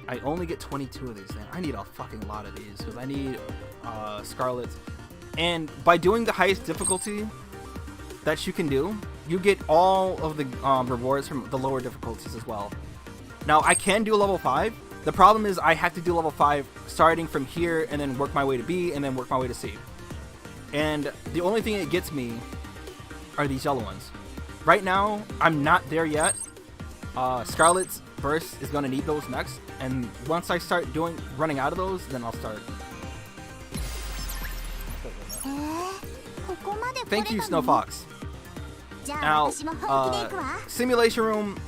I only get 22 of these, man. I need a fucking lot of these, because I need, Scarlet. And by doing the highest difficulty that you can do, you get all of the, rewards from the lower difficulties as well. Now, I can do level 5. The problem is I have to do level 5 starting from here and then work my way to B and then work my way to C. And the only thing it gets me are these yellow ones. Right now, I'm not there yet. Scarlet's burst is going to need those next. And once I start running out of those, then I'll start. Thank you, Snow Fox. Now, simulation room.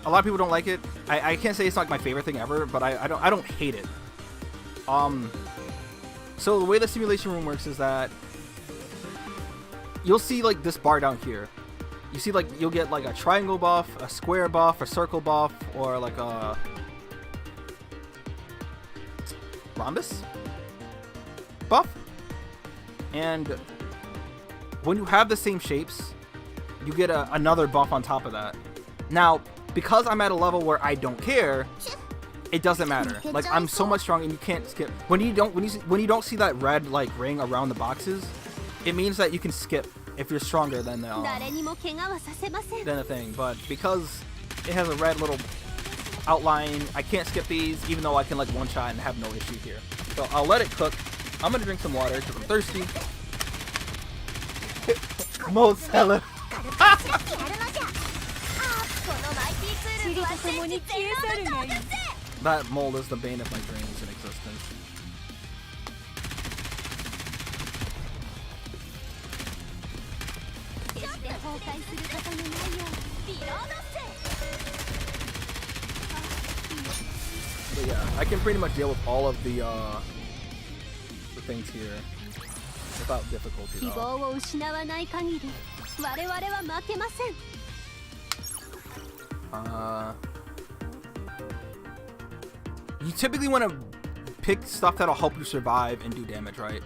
A lot of people don't like it. I can't say it's like my favorite thing ever, but I don't hate it. So the way the simulation room works is that you'll see like this bar down here. You see like you'll get like a triangle buff, a square buff, a circle buff, or like a rhombus buff. And when you have the same shapes, you get another buff on top of that. Now, because I'm at a level where I don't care, it doesn't matter. Like, I'm so much stronger, and you can't skip. When you don't see that red like ring around the boxes, it means that you can skip if you're stronger than the thing. But because it has a red little outline, I can't skip these, even though I can like one shot and have no issue here. So I'll let it cook. I'm gonna drink some water because I'm thirsty. Most hella. That mold is the bane of my dreams in existence. But yeah, I can pretty much deal with all of the things here without difficulty though. You typically want to pick stuff that'll help you survive and do damage, right?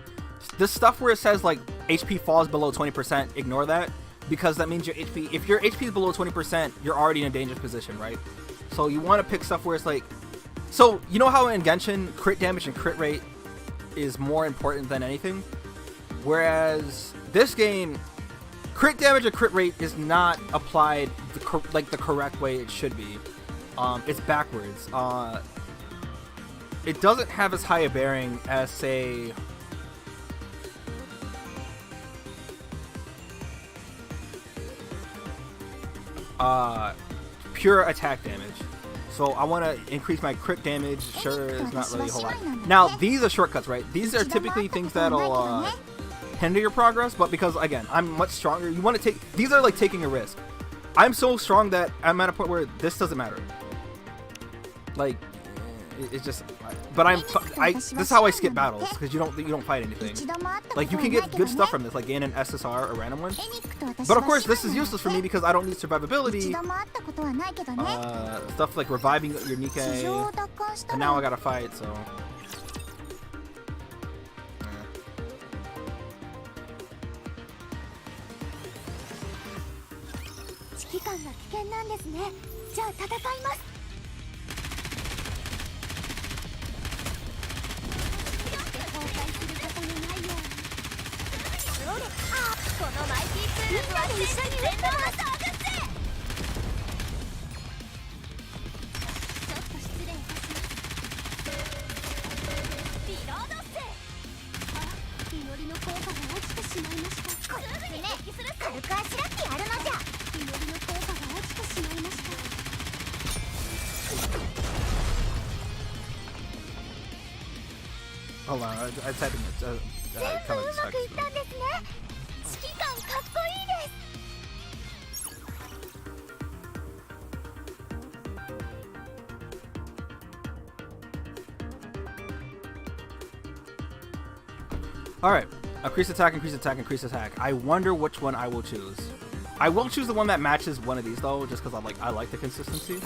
This stuff where it says like HP falls below 20%, ignore that, because that means your HP, if your HP is below 20%, you're already in a dangerous position, right? So you want to pick stuff where it's like, so you know how in Genshin crit damage and crit rate is more important than anything, whereas this game, crit damage and crit rate is not applied the correct way it should be. It's backwards. It doesn't have as high a bearing as, say, pure attack damage. So I want to increase my crit damage. Sure, it's not really a whole lot. Now, these are shortcuts, right? These are typically things that'll hinder your progress, but because, again, I'm much stronger, you want to take... These are like taking a risk. I'm so strong that I'm at a point where this doesn't matter. Like, it's just... But this is how I skip battles, because you don't fight anything. Like, you can get good stuff from this, like gain an SSR, a random one. But of course, this is useless for me because I don't need survivability. Stuff like reviving your Nikkei. And now I gotta fight, so... Hold on, I typed in color text. Alright, increase attack, increase attack, increase attack. I wonder which one I will choose. I will choose the one that matches one of these though, just because I like the consistency.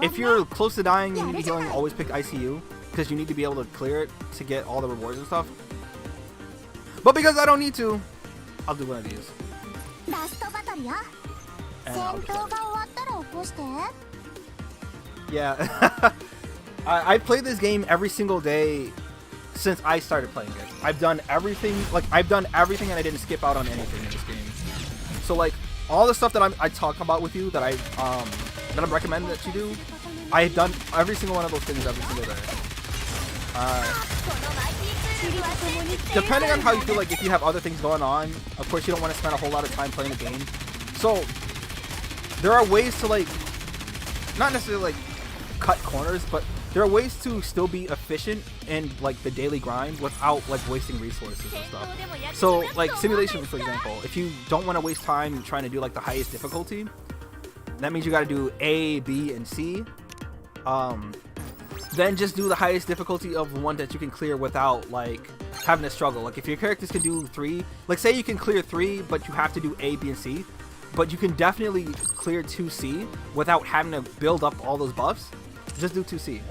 If you're close to dying and you need healing, always pick ICU, because you need to be able to clear it to get all the rewards and stuff. But because I don't need to, I'll do one of these. And I'll just yeah. I play this game every single day since I started playing it. I've done everything, and I didn't skip out on anything in this game. So like all the stuff that I talk about with you that I'm recommending that you do, I've done every single one of those things every single day. Depending on how you feel, like if you have other things going on, of course you don't want to spend a whole lot of time playing the game. So there are ways to like, not necessarily like cut corners, but there are ways to still be efficient in like the daily grind without like wasting resources and stuff. So like simulation, for example, if you don't want to waste time trying to do like the highest difficulty, that means you got to do A, B, and C. Then just do the highest difficulty of one that you can clear without like having to struggle. Like if your characters can do 3, like say you can clear 3, but you have to do A, B, and C, but you can definitely clear 2C without having to build up all those buffs. Just do 2C.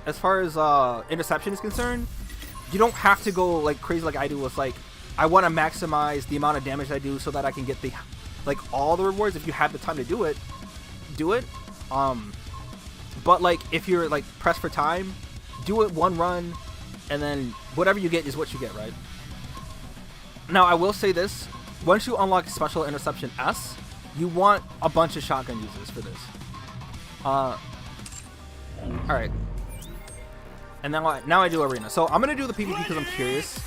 As far as interception is concerned, you don't have to go like crazy like I do with like, I want to maximize the amount of damage I do so that I can get the like all the rewards. If you have the time to do it, do it. But like if you're like pressed for time, do it one run, and then whatever you get is what you get, right? Now I will say this: once you unlock Special Interception S, you want a bunch of shotgun users for this. Alright. And now I do arena. So I'm gonna do the PvP because I'm curious.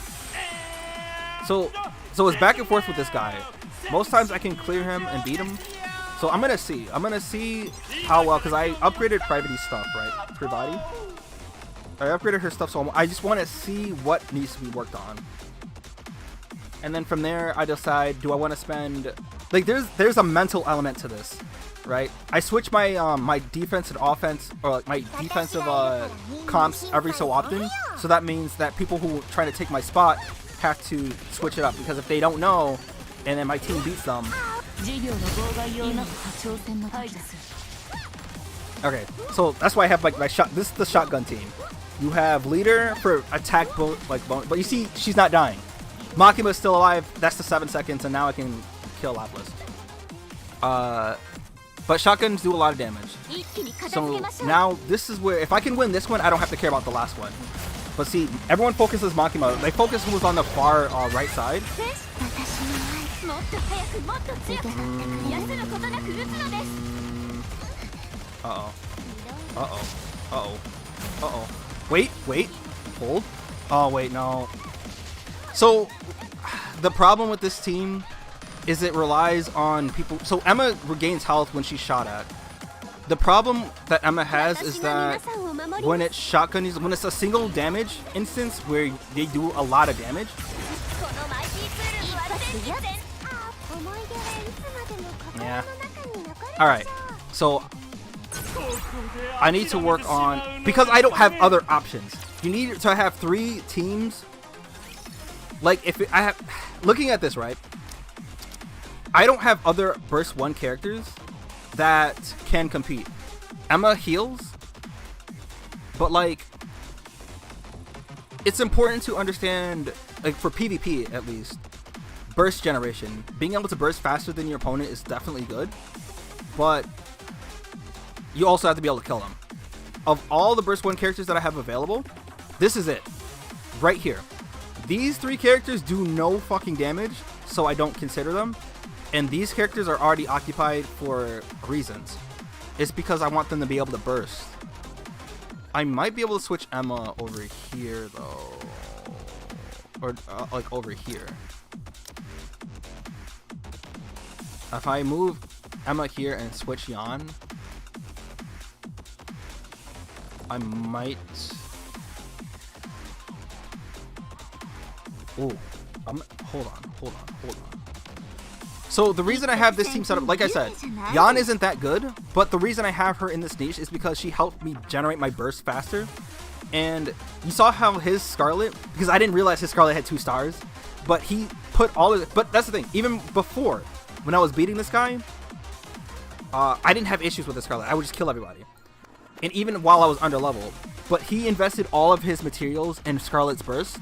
So it's back and forth with this guy. Most times I can clear him and beat him. So I'm gonna see how well, because I upgraded Private's stuff, right? Privati. I upgraded her stuff, so I just want to see what needs to be worked on. And then from there, I decide, do I want to spend... Like, there's a mental element to this, right? I switch my my defense and offense, or like my defensive comps every so often. So that means that people who try to take my spot have to switch it up, because if they don't know, and then my team beats them... Okay, so that's why I have like my shot. This is the shotgun team. You have leader for attack, but you see, she's not dying. Makima's still alive. That's the 7 seconds, and now I can kill Lapis. But shotguns do a lot of damage. So now this is where, if I can win this one, I don't have to care about the last one. But see, everyone focuses Makima. They focus who's on the far right side. Uh-oh. Uh-oh. Uh-oh. Uh-oh. Wait. Hold. Oh, wait, no. So, the problem with this team is it relies on people. So Emma regains health when she's shot at. The problem that Emma has is that when it's shotgun, when it's a single damage instance where they do a lot of damage. Yeah. Alright. So I need to work on, because I don't have other options. You need to have 3 teams. Like if I have, looking at this, right? I don't have other burst 1 characters that can compete. Emma heals, but like it's important to understand, like for PvP at least, burst generation. Being able to burst faster than your opponent is definitely good, but you also have to be able to kill them. Of all the burst 1 characters that I have available, this is it. Right here. These 3 characters do no fucking damage, so I don't consider them. And these characters are already occupied for reasons. It's because I want them to be able to burst. I might be able to switch Emma over here though. Or like over here. If I move Emma here and switch Yan, I might... Ooh, hold on. So the reason I have this team set up, like I said, Yan isn't that good, but the reason I have her in this niche is because she helped me generate my burst faster. And you saw how his Scarlet, because I didn't realize his Scarlet had 2 stars, but he put all of it. But that's the thing, even before, when I was beating this guy, I didn't have issues with the Scarlet. I would just kill everybody. And even while I was under level, but he invested all of his materials in Scarlet's burst,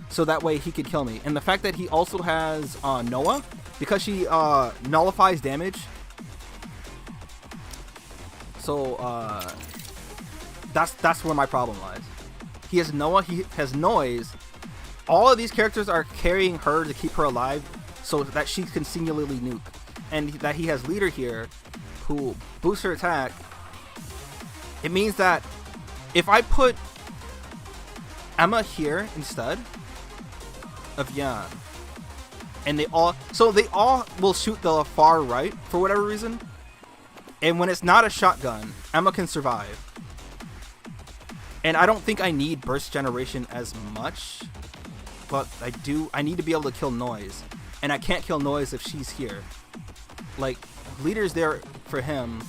so that way he could kill me. And the fact that he also has Noah, because she nullifies damage. So that's where my problem lies. He has Noah, he has Noise. All of these characters are carrying her to keep her alive so that she can singularly nuke. And that he has Leader here who boosts her attack. It means that if I put Emma here instead of Yan, and they all will shoot the far right for whatever reason, and when it's not a shotgun, Emma can survive. And I don't think I need burst generation as much, but I need to be able to kill Noise, and I can't kill Noise if she's here. Like, Leader's there for him.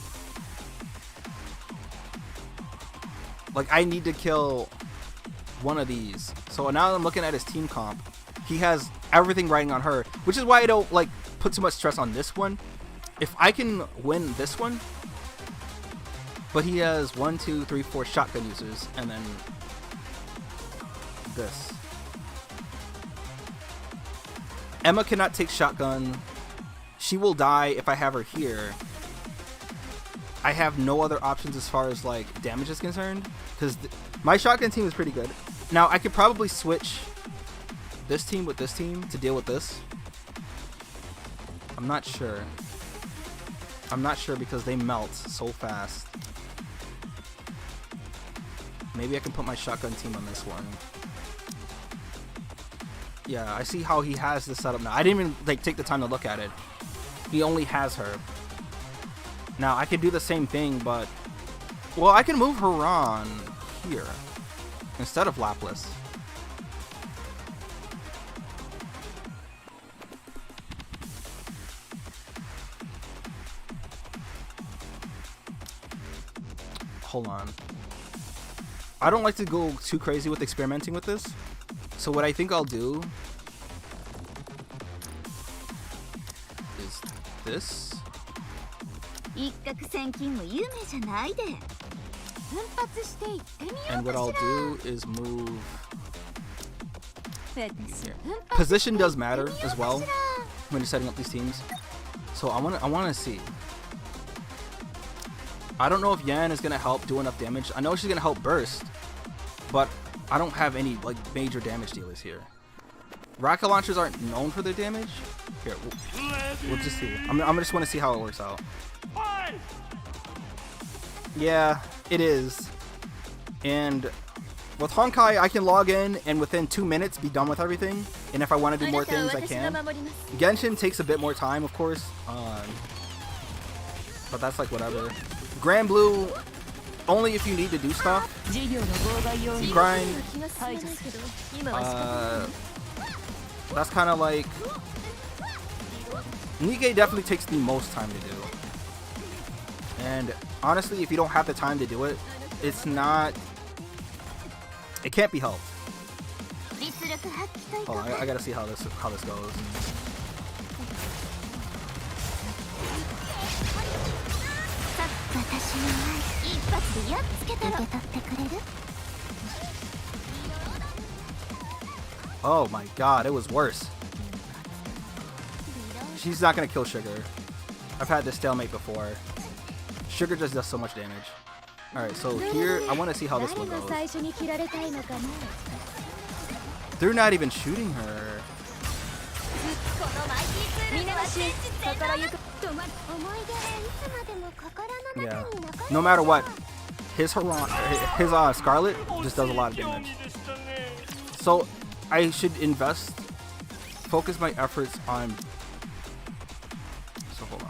Like, I need to kill one of these. So now I'm looking at his team comp. He has everything riding on her, which is why I don't like put too much stress on this one. If I can win this one, but he has 1, 2, 3, 4 shotgun users, and then this. Emma cannot take shotgun. She will die if I have her here. I have no other options as far as like damage is concerned, because my shotgun team is pretty good. Now I could probably switch this team with this team to deal with this. I'm not sure. I'm not sure because they melt so fast. Maybe I can put my shotgun team on this one. Yeah, I see how he has this set up now. I didn't even like take the time to look at it. He only has her. Now I could do the same thing, but well, I can move her on here instead of Lapis. Hold on. I don't like to go too crazy with experimenting with this. So what I think I'll do is this. And what I'll do is move. Here. Position does matter as well when you're setting up these teams. So I wanna see. I don't know if Yan is gonna help do enough damage. I know she's gonna help burst, but I don't have any like major damage dealers here. Rocket launchers aren't known for their damage. Here, we'll just see. I'm just want to see how it works out. Yeah, it is. And with Honkai, I can log in and within 2 minutes be done with everything. And if I want to do more things, I can. Genshin takes a bit more time, of course. But that's like whatever. Grand Blue, only if you need to do stuff. Grind. That's kind of like... Nige definitely takes the most time to do. And honestly, if you don't have the time to do it, it's not... It can't be helped. Hold on, I gotta see how this goes. Oh my god, it was worse. She's not gonna kill Sugar. I've had this stalemate before. Sugar just does so much damage. Alright, so here, I want to see how this one goes. They're not even shooting her. Yeah. No matter what, his Scarlet just does a lot of damage. So I should focus my efforts on. So hold on.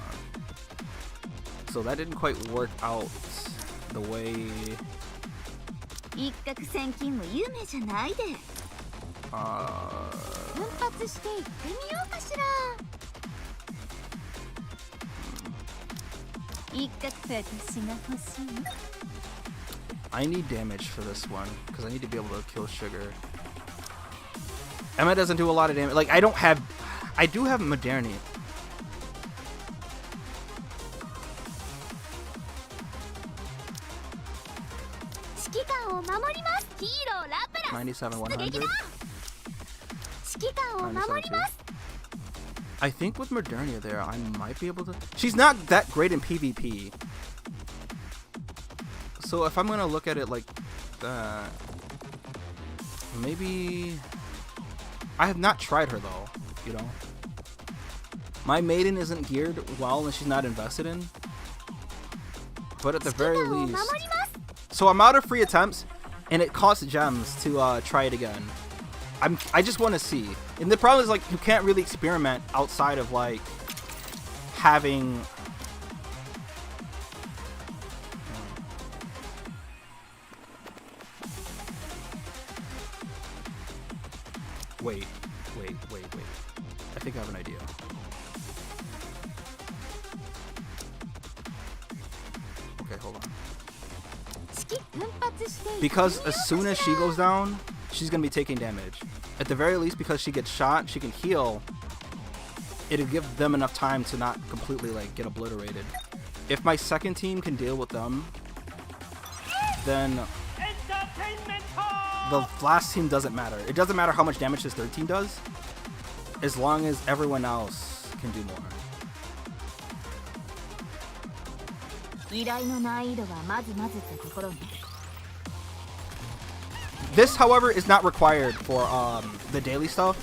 So that didn't quite work out the way. I need damage for this one because I need to be able to kill Sugar. Emma doesn't do a lot of damage. Like I do have Modernity. $97,100. I think with Modernia there, I might be able to. She's not that great in PvP. So if I'm gonna look at it like that, maybe I have not tried her though. You know, my maiden isn't geared well, and she's not invested in. But at the very least, so I'm out of free attempts, and it costs gems to try it again. I just want to see. And the problem is, like, you can't really experiment outside of, like, having... Wait. I think I have an idea. Okay, hold on. Because as soon as she goes down, she's gonna be taking damage. At the very least, because she gets shot, she can heal. It'll give them enough time to not completely like get obliterated. If my second team can deal with them, then the last team doesn't matter. It doesn't matter how much damage this third team does, as long as everyone else can do more. This, however, is not required for the daily stuff.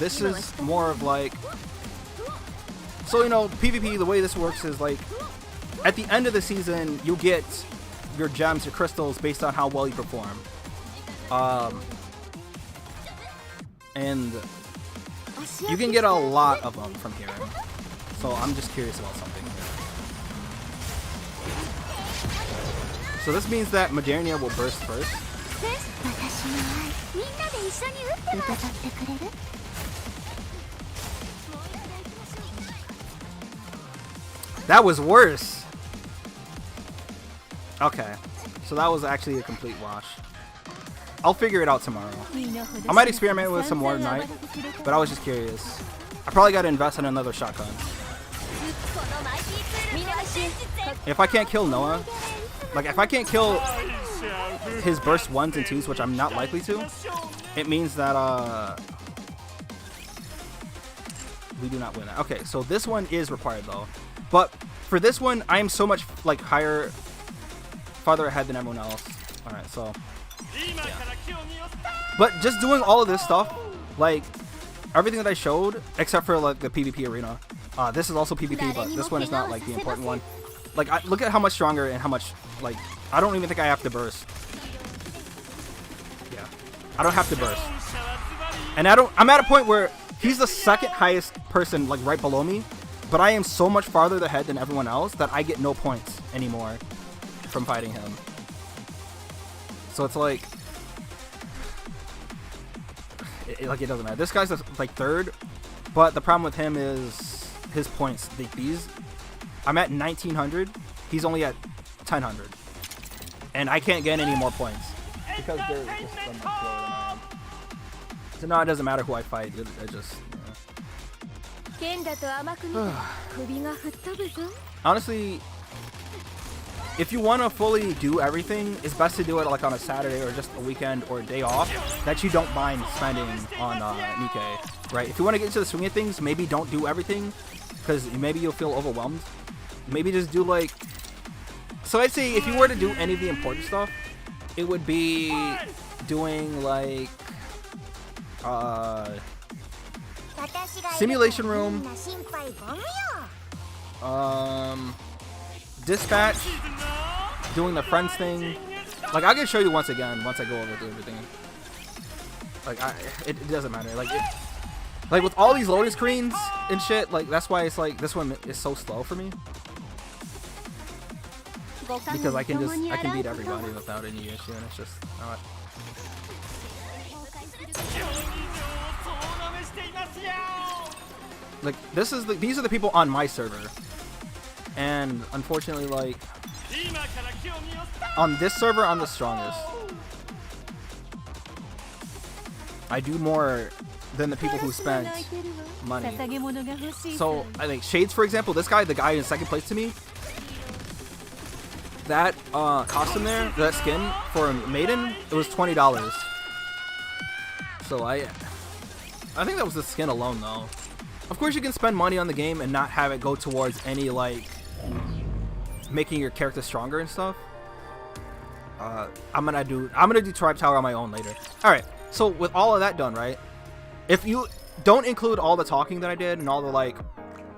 This is more of like, so you know, PvP, the way this works is like, at the end of the season, you get your gems, your crystals, based on how well you perform. And you can get a lot of them from here. So I'm just curious about something. So this means that Modernia will burst first. That was worse. Okay, so that was actually a complete wash. I'll figure it out tomorrow. I might experiment with some more tonight, but I was just curious. I probably got to invest in another shotgun. If I can't kill Noah, like if I can't kill his burst 1s and 2s, which I'm not likely to, it means that we do not win that. Okay, so this one is required though. But for this one, I am so much like farther ahead than everyone else. Alright, so yeah. But just doing all of this stuff, like everything that I showed, except for like the PvP arena. This is also PvP, but this one is not like the important one. Like, look at how much stronger and how much, like, I don't even think I have to burst. Yeah, I don't have to burst. And I'm at a point where he's the second highest person, like, right below me. But I am so much farther ahead than everyone else that I get no points anymore from fighting him. So it's like, it doesn't matter. This guy's like third, but the problem with him is his points. I'm at 1900. He's only at 1000, and I can't get any more points because they're just so much lower than I am. So no, it doesn't matter who I fight. It just. Honestly, if you want to fully do everything, it's best to do it like on a Saturday or just a weekend or a day off that you don't mind spending on Nikkei, right? If you want to get into the swing of things, maybe don't do everything because maybe you'll feel overwhelmed. Maybe just do like... So I'd say if you were to do any of the important stuff, it would be doing like... Simulation Room, Dispatch, doing the friends thing. Like, I can show you once again once I go over everything. Like, it doesn't matter. Like with all these loading screens and shit. Like, that's why it's like this one is so slow for me. Because I can beat everybody without any issue, and it's just not. Like, these are the people on my server, and unfortunately, like, on this server, I'm the strongest. I do more than the people who spent money. So, I think Shades, for example, the guy in second place to me, that costume there, that skin for Maiden, it was $20. So I think that was the skin alone, though. Of course, you can spend money on the game and not have it go towards any, like, making your character stronger and stuff. I'm gonna do Tribe Tower on my own later. All right. So with all of that done, right? If you don't include all the talking that I did and all the, like,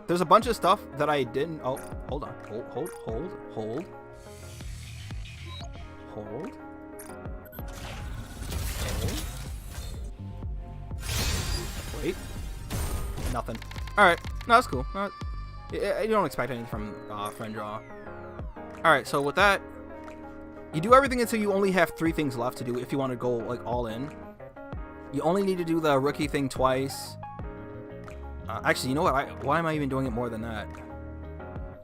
there's a bunch of stuff that I didn't. Oh, hold on. Hold. Wait. Nothing. Alright. No, that's cool. You don't expect anything from friend draw. Alright, so with that, you do everything until you only have 3 things left to do if you want to go, like, all in. You only need to do the rookie thing twice. Actually, you know what? Why am I even doing it more than that?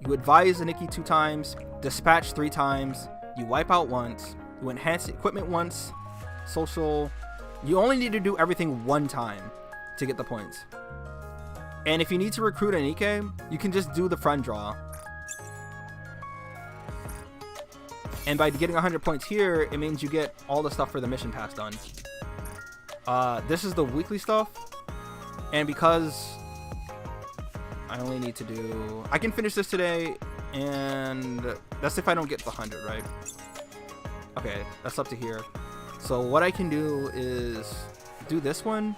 You advise Nikki 2 times, dispatch 3 times, you wipe out once, you enhance equipment once, social. You only need to do everything 1 time to get the points. And if you need to recruit an Ike, you can just do the friend draw. And by getting 100 points here, it means you get all the stuff for the mission pass done. This is the weekly stuff. And because I only need to do... I can finish this today, and that's if I don't get the 100, right? Okay, that's up to here. So what I can do is do this one.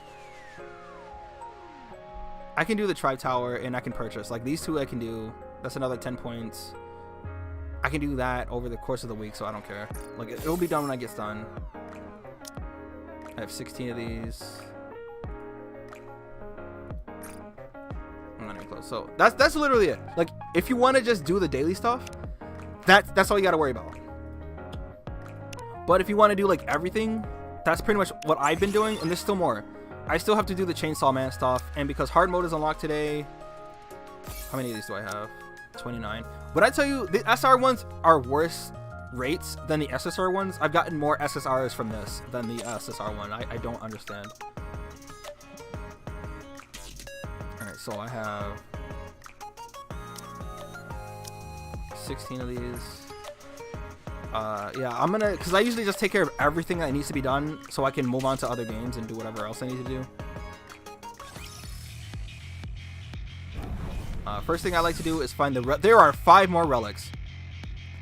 I can do the Tribe Tower, and I can purchase. Like, these 2 I can do. That's another 10 points. I can do that over the course of the week, so I don't care. Like, it'll be done when I get done. I have 16 of these. I'm not even close. So that's literally it. Like, if you want to just do the daily stuff, that's all you got to worry about. But if you want to do, like, everything, that's pretty much what I've been doing, and there's still more. I still have to do the Chainsaw Man stuff, and because hard mode is unlocked today, how many of these do I have? 29. But I tell you, the SR ones are worse rates than the SSR ones. I've gotten more SSRs from this than the SSR one. I don't understand. Alright, so I have 16 of these. Yeah, I'm gonna, because I usually just take care of everything that needs to be done so I can move on to other games and do whatever else I need to do. First thing I like to do is find there are 5 more relics.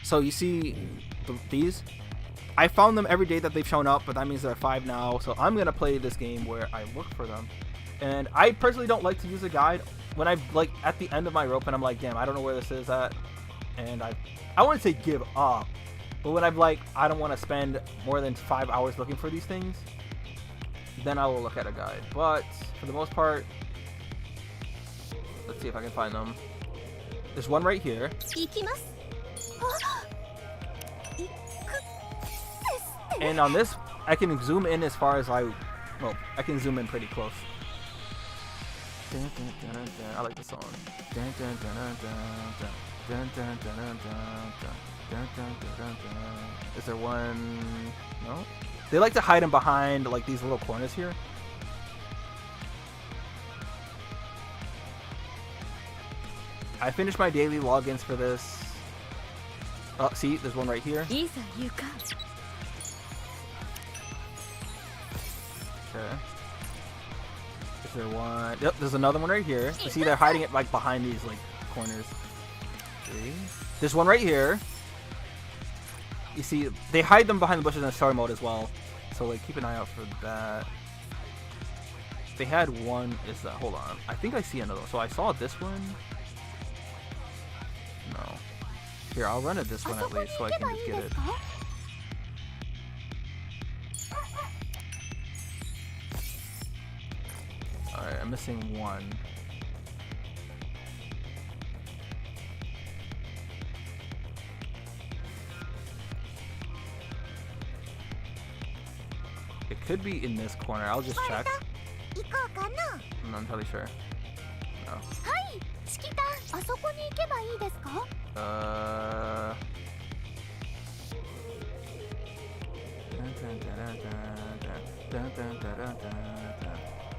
So you see these? I found them every day that they've shown up, but that means there are 5 now. So I'm gonna play this game where I look for them. And I personally don't like to use a guide when I'm like at the end of my rope and I'm like, damn, I don't know where this is at. And I wouldn't say give up, but when I'm like, I don't want to spend more than 5 hours looking for these things, then I will look at a guide. But for the most part, let's see if I can find them. There's one right here. And on this, I can zoom in as far as I can zoom in pretty close. I like the song. Is there one? No? They like to hide them behind like these little corners here. I finished my daily logins for this. Oh, see, there's one right here. Okay. Is there one? Yep, there's another one right here. You see, they're hiding it like behind these like corners. Okay. There's one right here. You see, they hide them behind the bushes in story mode as well. So like, keep an eye out for that. They had one. Is that? Hold on. I think I see another one. So I saw this one. No. Here, I'll run at this one at least so I can just get it. Alright, I'm missing one. It could be in this corner. I'll just check. I'm not entirely sure. No.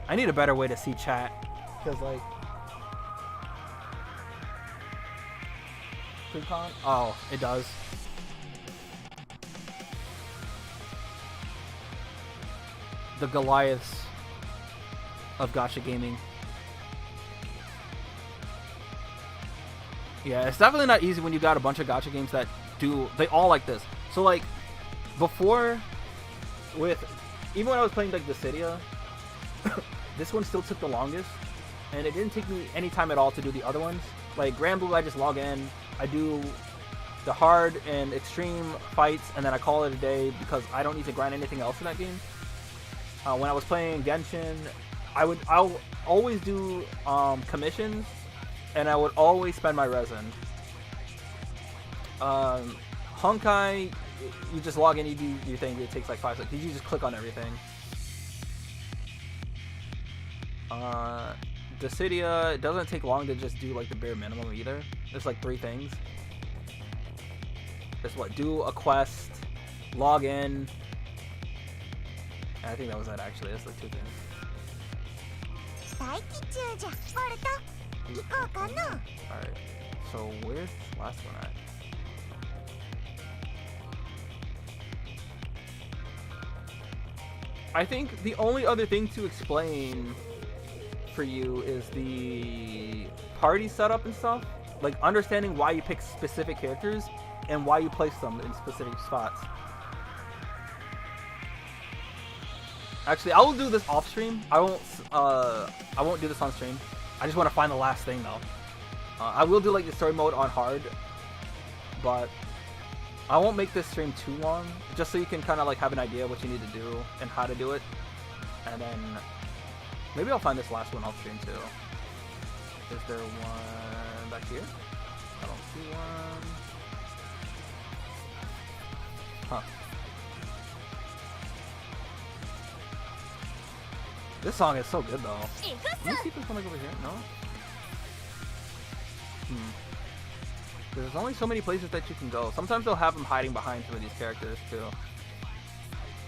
I need a better way to see chat, because like pre-con. Oh, it does. The Goliaths of Gacha gaming. Yeah, it's definitely not easy when you got a bunch of Gacha games that they all like this. So like before, even when I was playing like Dissidia, this one still took the longest, and it didn't take me any time at all to do the other ones. Like Grand Blue, I just log in, I do the hard and extreme fights, and then I call it a day because I don't need to grind anything else in that game. When I was playing Genshin, I'll always do commissions, and I would always spend my resin. Honkai, you just log in, you do your thing, it takes like 5 seconds. You just click on everything. Dissidia, it doesn't take long to just do like the bare minimum either. There's like 3 things. There's what? Do a quest, log in. I think that was it actually. That's like 2 things. Alright, so where's this last one at? I think the only other thing to explain for you is the party setup and stuff. Like understanding why you pick specific characters and why you place them in specific spots. Actually, I will do this off stream. I won't do this on stream. I just want to find the last thing though. I will do like the story mode on hard, but I won't make this stream too long, just so you can kind of like have an idea what you need to do and how to do it. And then maybe I'll find this last one off stream too. Is there one back here? I don't see one. Huh. This song is so good though. Let me see if there's one like over here. No? There's only so many places that you can go. Sometimes they'll have them hiding behind some of these characters too.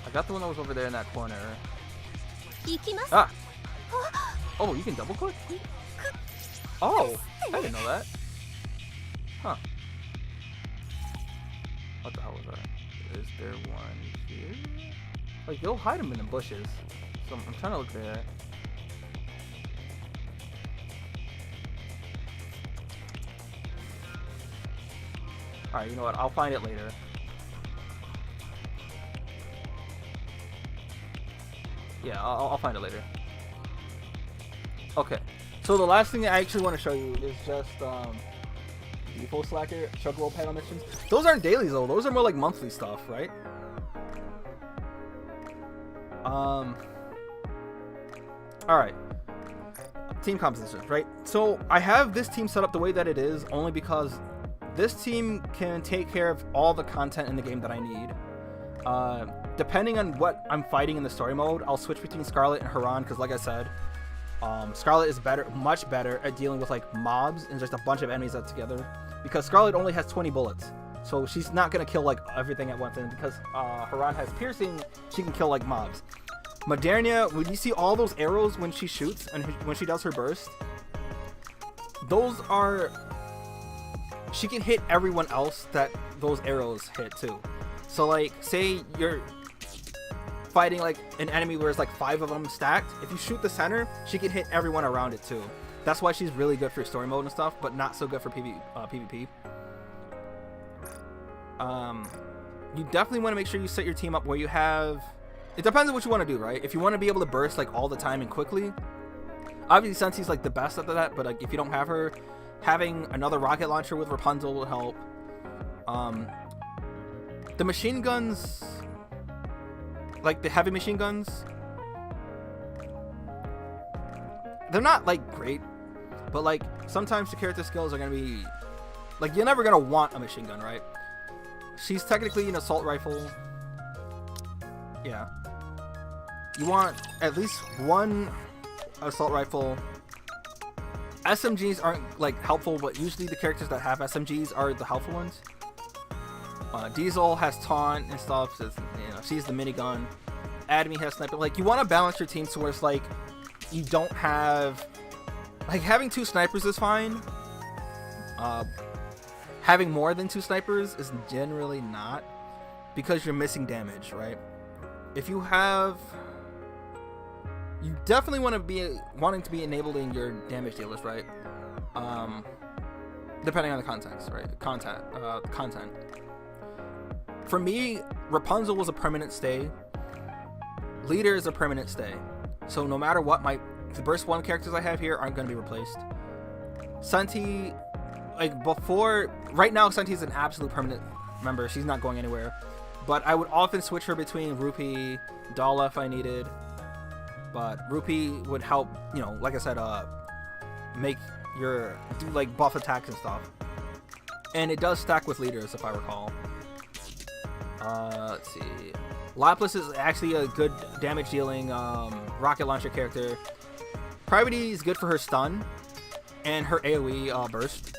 I got the one that was over there in that corner. Ah! Oh, you can double click? Oh! I didn't know that. Huh. What the hell was that? Is there one here? Like, you'll hide them in the bushes. So I'm trying to look there. Alright, you know what? I'll find it later. Yeah, I'll find it later. Okay. So the last thing I actually want to show you is just Default Slacker, Chocobo panel missions. Those aren't dailies though. Those are more like monthly stuff, right? Alright. Team composition, right? So I have this team set up the way that it is only because this team can take care of all the content in the game that I need. Depending on what I'm fighting in the story mode, I'll switch between Scarlet and Haran because, like I said, Scarlet is much better at dealing with like mobs and just a bunch of enemies together. Because Scarlet only has 20 bullets, so she's not gonna kill like everything at once. And because Haran has piercing, she can kill like mobs. Modernia, when you see all those arrows when she shoots and when she does her burst, those are, she can hit everyone else that those arrows hit too. So like, say you're fighting like an enemy where there's like 5 of them stacked. If you shoot the center, she can hit everyone around it too. That's why she's really good for story mode and stuff, but not so good for PvP. You definitely want to make sure you set your team up where you have, it depends on what you want to do, right? If you want to be able to burst like all the time and quickly, obviously Senti's like the best at that, but like if you don't have her, having another rocket launcher with Rapunzel will help. The machine guns, like the heavy machine guns, they're not like great, but like sometimes the character skills are gonna be like, you're never gonna want a machine gun, right? She's technically an assault rifle. Yeah, you want at least one assault rifle. SMGs aren't like helpful, but usually the characters that have SMGs are the helpful ones. Diesel has taunt and stuff, so you know, she's the minigun. Adamy has sniper. Like, you want to balance your team so where it's like you don't have, like, having 2 snipers is fine. Having more than 2 snipers is generally not, because you're missing damage, right? If you have, you definitely want to be wanting to be enabling your damage dealers, right? Depending on the context, right? Content. For me, Rapunzel was a permanent stay. Leader is a permanent stay. So no matter what, the burst 1 characters I have here aren't going to be replaced. Senti, like before, right now Senti is an absolute permanent member. She's not going anywhere. But I would often switch her between Rupee, Dala if I needed. But Rupee would help, you know, like I said, make do like buff attacks and stuff. And it does stack with leaders if I recall. Let's see. Lapis is actually a good damage dealing rocket launcher character. Private is good for her stun and her AoE burst.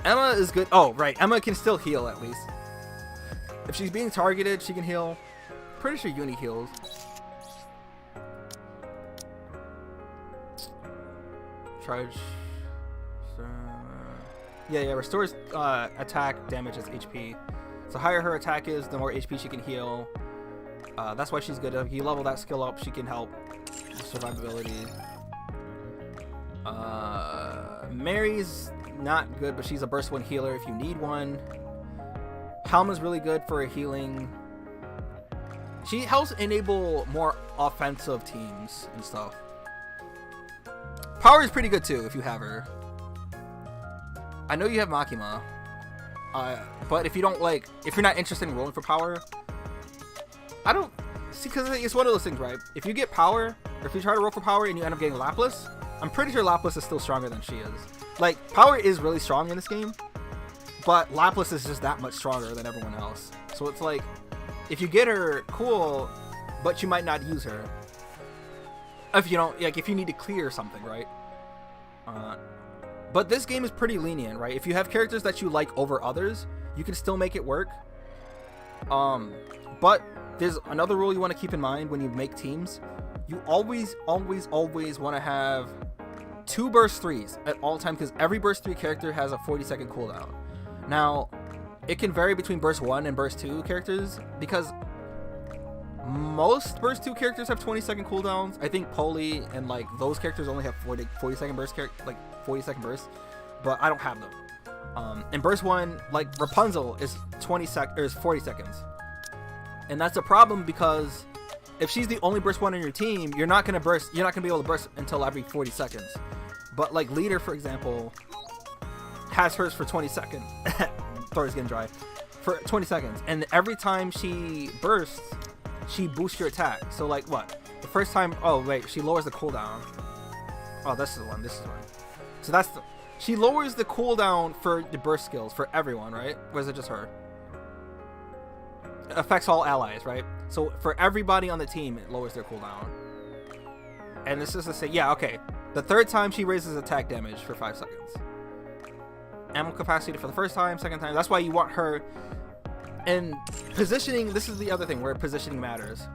Emma is good. Oh, right. Emma can still heal at least. If she's being targeted, she can heal. Pretty sure Uni heals. Charge. Yeah, restores attack damage as HP. So higher her attack is, the more HP she can heal. That's why she's good. If you level that skill up, she can help with survivability. Mary's not good, but she's a burst 1 healer if you need one. Helma's really good for healing. She helps enable more offensive teams and stuff. Power is pretty good too if you have her. I know you have Makima. But if you don't like, if you're not interested in rolling for power, I don't see, because it's one of those things, right? If you get power, or if you try to roll for power and you end up getting Lapis, I'm pretty sure Lapis is still stronger than she is. Like, power is really strong in this game, but Lapis is just that much stronger than everyone else. So it's like, if you get her, cool, but you might not use her. If you don't, like, if you need to clear something, right? But this game is pretty lenient, right? If you have characters that you like over others, you can still make it work. But there's another rule you want to keep in mind when you make teams. You always want to have 2 burst 3s at all time, because every burst 3 character has a 40-second cooldown. Now, it can vary between burst 1 and burst 2 characters, because most burst 2 characters have 20-second cooldowns. I think Polly and like those characters only have 40-second burst, like 40-second bursts, but I don't have them. In burst 1, like Rapunzel is 40 seconds, and that's a problem because if she's the only burst 1 on your team, you're not gonna be able to burst until every 40 seconds. But like Leader, for example, has hers for 20 seconds. Throat's getting dry. For 20 seconds, and every time she bursts, she boosts your attack. So like what? The first time, oh wait, she lowers the cooldown. Oh, this is the one. So she lowers the cooldown for the burst skills for everyone, right? Or is it just her? It affects all allies, right? So for everybody on the team, it lowers their cooldown. And this is to say, yeah, okay. The third time she raises attack damage for 5 seconds. Ammo capacity for the first time, second time. That's why you want her. And positioning, this is the other thing where positioning matters.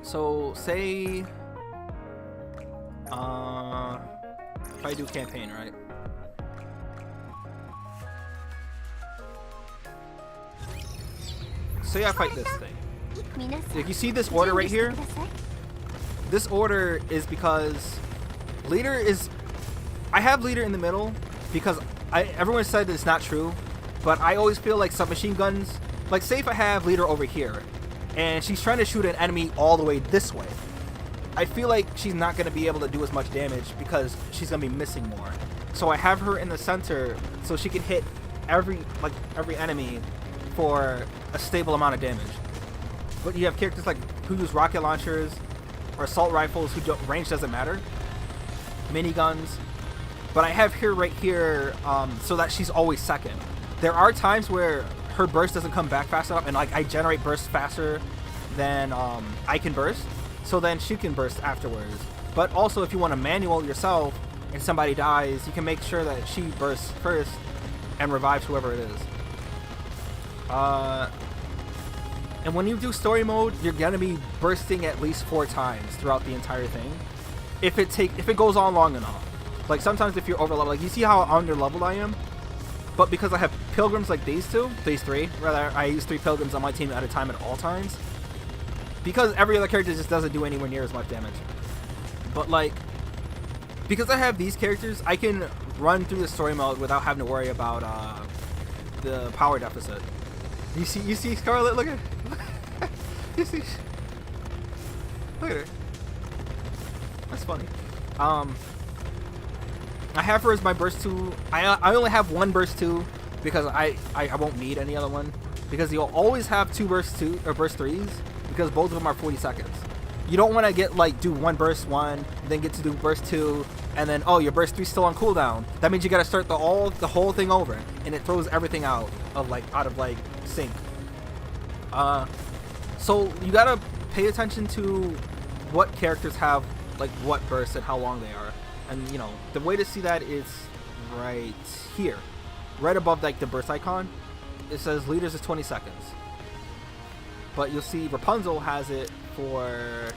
So say if I do campaign, right? Say I fight this thing. Like you see this order right here? This order is because Leader is... I have Leader in the middle because everyone said that it's not true, but I always feel like submachine guns... Like, say if I have Leader over here, and she's trying to shoot an enemy all the way this way, I feel like she's not going to be able to do as much damage because she's going to be missing more. So I have her in the center so she can hit every enemy for a stable amount of damage. But you have characters like who use rocket launchers or assault rifles who range doesn't matter. Miniguns. But I have her right here so that she's always second. There are times where her burst doesn't come back fast enough, and like I generate burst faster than I can burst, so then she can burst afterwards. But also, if you want to manual yourself and somebody dies, you can make sure that she bursts first and revives whoever it is. And when you do story mode, you're gonna be bursting at least 4 times throughout the entire thing. If it goes on long enough. Like sometimes if you're over leveled, like you see how under leveled I am. But because I have pilgrims like these 3, rather, I use 3 pilgrims on my team at a time at all times. Because every other character just doesn't do anywhere near as much damage. But like, because I have these characters, I can run through the story mode without having to worry about the power deficit. You see Scarlet? Look at her. You see? Look at her. That's funny. I have her as my burst 2. I only have 1 burst 2 because I won't need any other one, because you'll always have 2 burst 2 or burst 3s because both of them are 40 seconds. You don't want to get like do 1 burst 1, then get to do burst 2, and then oh, your burst 3 is still on cooldown. That means you got to start the whole thing over, and it throws everything out of sync. So you gotta pay attention to what characters have like what bursts and how long they are. And you know, the way to see that is right here, right above like the burst icon. It says Leaders is 20 seconds, but you'll see Rapunzel has it for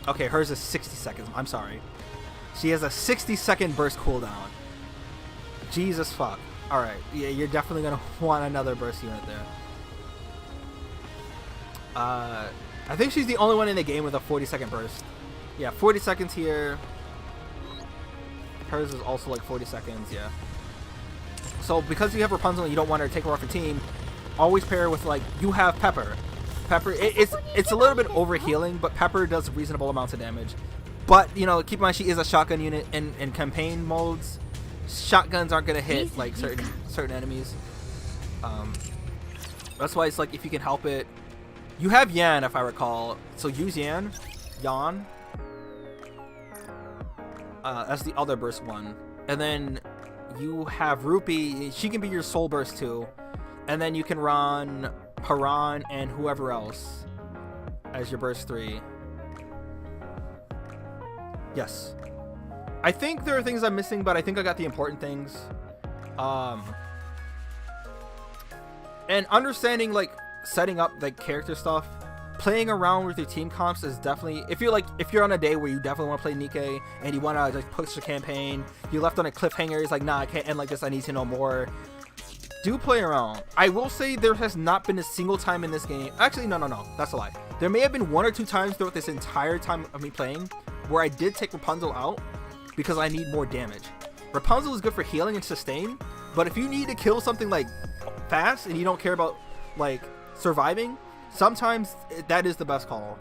okay, hers is 60 seconds. I'm sorry, she has a 60-second burst cooldown. Jesus fuck. All right, yeah, you're definitely gonna want another burst unit there. I think she's the only one in the game with a 40-second burst. Yeah, 40 seconds here. Hers is also like 40 seconds, yeah. So because you have Rapunzel and you don't want her to take her off your team, always pair her with like, you have Pepper. Pepper, it's a little bit over healing, but Pepper does reasonable amounts of damage. But, you know, keep in mind she is a shotgun unit in campaign modes. Shotguns aren't gonna hit like certain enemies. That's why it's like if you can help it. You have Yan, if I recall. So use Yan. That's the other burst one. And then you have Rupee. She can be your soul burst too. And then you can run Haran and whoever else as your burst 3. Yes. I think there are things I'm missing, but I think I got the important things. And understanding like setting up like character stuff playing around with your team comps is definitely, if you're on a day where you definitely want to play Nikke and you want to like push the campaign, you left on a cliffhanger, it's like, nah, I can't end like this, I need to know more. Do play around. I will say there has not been a single time in this game. Actually, no, that's a lie. There may have been 1 or 2 times throughout this entire time of me playing where I did take Rapunzel out because I need more damage. Rapunzel is good for healing and sustain, but if you need to kill something like fast and you don't care about like surviving, sometimes that is the best call.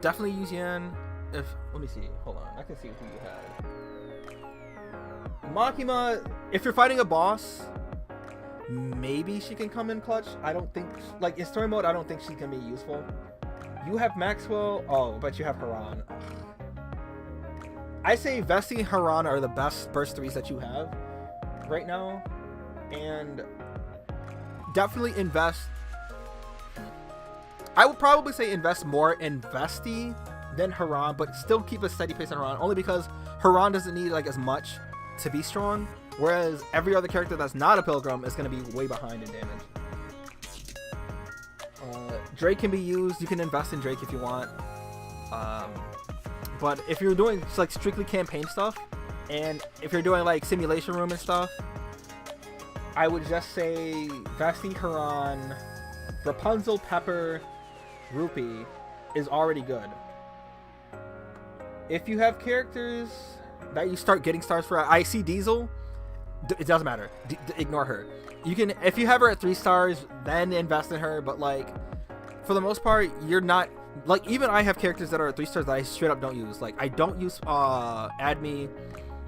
Definitely use Yan. Let me see. Hold on. I can see who you had. Makima, if you're fighting a boss, maybe she can come in clutch. I don't think, like in story mode, I don't think she can be useful. You have Maxwell. Oh, but you have Haran. Ugh. I say Vesti and Haran are the best burst 3s that you have right now, and definitely invest. I would probably say invest more in Vesti than Haran, but still keep a steady pace on Haran, only because Haran doesn't need like as much to be strong, whereas every other character that's not a pilgrim is going to be way behind in damage. Drake can be used. You can invest in Drake if you want, but if you're doing like strictly campaign stuff, and if you're doing like simulation room and stuff, I would just say Vesti, Haran, Rapunzel, Pepper, Rupee is already good. If you have characters that you start getting stars for, I see Diesel, it doesn't matter. Ignore her. You can, if you have her at 3 stars, then invest in her, but like for the most part, you're not, like, even I have characters that are at 3 stars that I straight up don't use. Like I don't use Admi,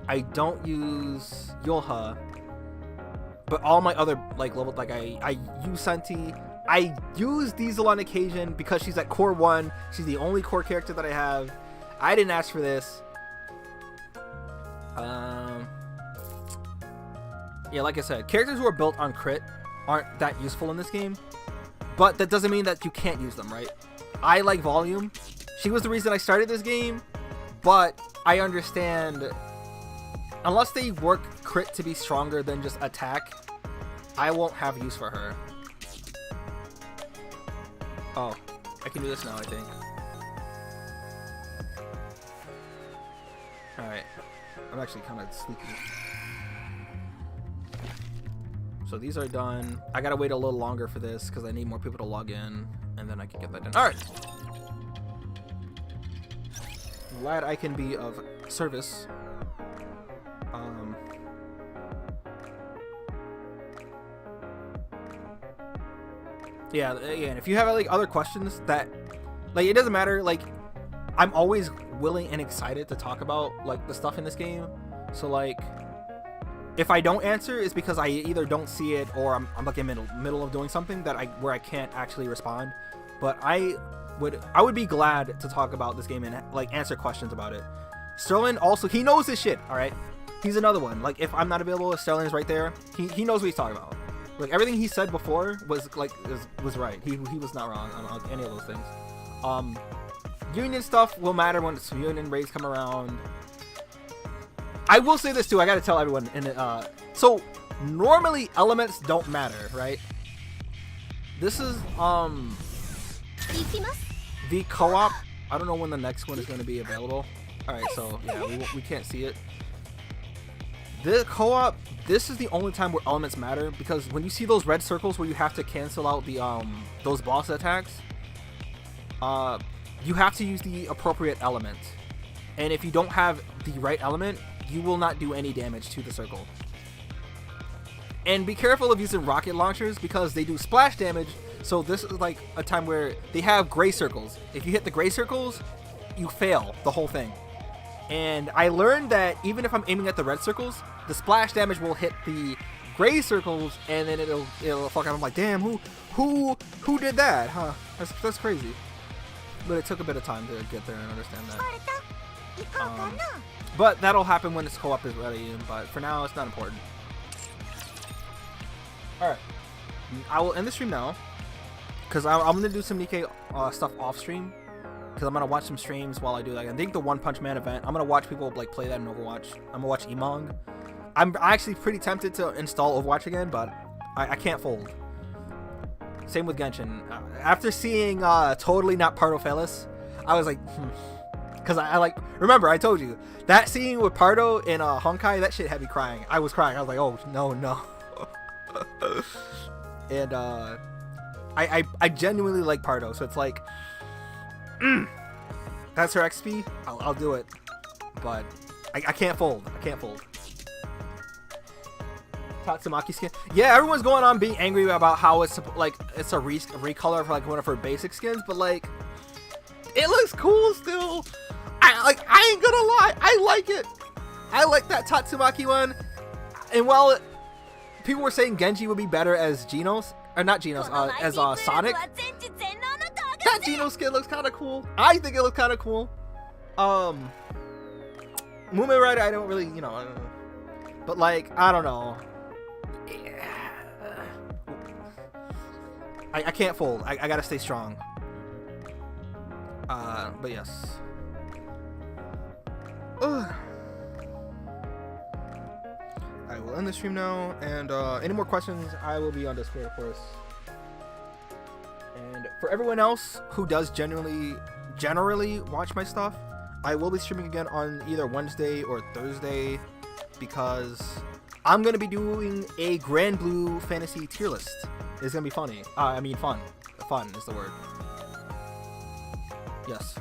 I don't use Yulha, but all my other like level, like I use Senti, I use Diesel on occasion because she's at core 1. She's the only core character that I have. I didn't ask for this. Yeah, like I said, characters who are built on crit aren't that useful in this game, but that doesn't mean that you can't use them, right? I like Volume. She was the reason I started this game, but I understand unless they work crit to be stronger than just attack, I won't have use for her. Oh, I can do this now, I think. Alright. I'm actually kind of sleepy. So these are done. I gotta wait a little longer for this because I need more people to log in, and then I can get that done. Alright! Glad I can be of service. Yeah, and if you have like other questions that, like, it doesn't matter, like, I'm always willing and excited to talk about like the stuff in this game. So like, if I don't answer, it's because I either don't see it or I'm like in middle of doing something that where I can't actually respond. But I would be glad to talk about this game and like answer questions about it. Sterling also, he knows his shit. All right, he's another one. Like if I'm not available, Sterling's right there. He knows what he's talking about. Like everything he said before was like was right. He was not wrong on any of those things. Union stuff will matter when some union raids come around. I will say this too. I gotta tell everyone. So normally elements don't matter, right? This is the co-op. I don't know when the next one is going to be available. All right, so yeah, we can't see it. The co-op. This is the only time where elements matter, because when you see those red circles where you have to cancel out the those boss attacks, you have to use the appropriate element, and if you don't have the right element, you will not do any damage to the circle. And be careful of using rocket launchers because they do splash damage. So this is like a time where they have gray circles. If you hit the gray circles, you fail the whole thing. And I learned that even if I'm aiming at the red circles, the splash damage will hit the gray circles, and then it'll fuck out. I'm like, damn, who did that? Huh? That's crazy. But it took a bit of time to get there and understand that. But that'll happen when this co-op is ready. But for now, it's not important. All right, I will end the stream now because I'm gonna do some Nikke stuff off stream. Because I'm gonna watch some streams while I do that. I think the One Punch Man event, I'm gonna watch people like play that in Overwatch. I'm gonna watch Emong. I'm actually pretty tempted to install Overwatch again, but I can't fold. Same with Genshin. After seeing Totally Not Pardo Felis, I was like, because I like, remember I told you that scene with Pardo in Honkai, that shit had me crying. I was crying. I was like, oh no. And I genuinely like Pardo, so it's like, that's her XP. I'll do it, but I can't fold. Tatsumaki skin. Yeah, everyone's going on being angry about how it's like it's a recolor for like one of her basic skins, but like it looks cool still. I ain't gonna lie, I like it. I like that Tatsumaki one. And while people were saying Genji would be better as Genos, or not Genos, as Sonic, that Genos skin looks kind of cool. I think it looks kind of cool. Mumen Rider, I don't really, but like I don't know. I can't fold. I gotta stay strong. But yes. Ugh. I will end the stream now, and any more questions, I will be on Discord, of course. And for everyone else who does generally watch my stuff, I will be streaming again on either Wednesday or Thursday, because I'm gonna be doing a Grand Blue Fantasy tier list. It's gonna be funny. Fun. Fun is the word. Yes.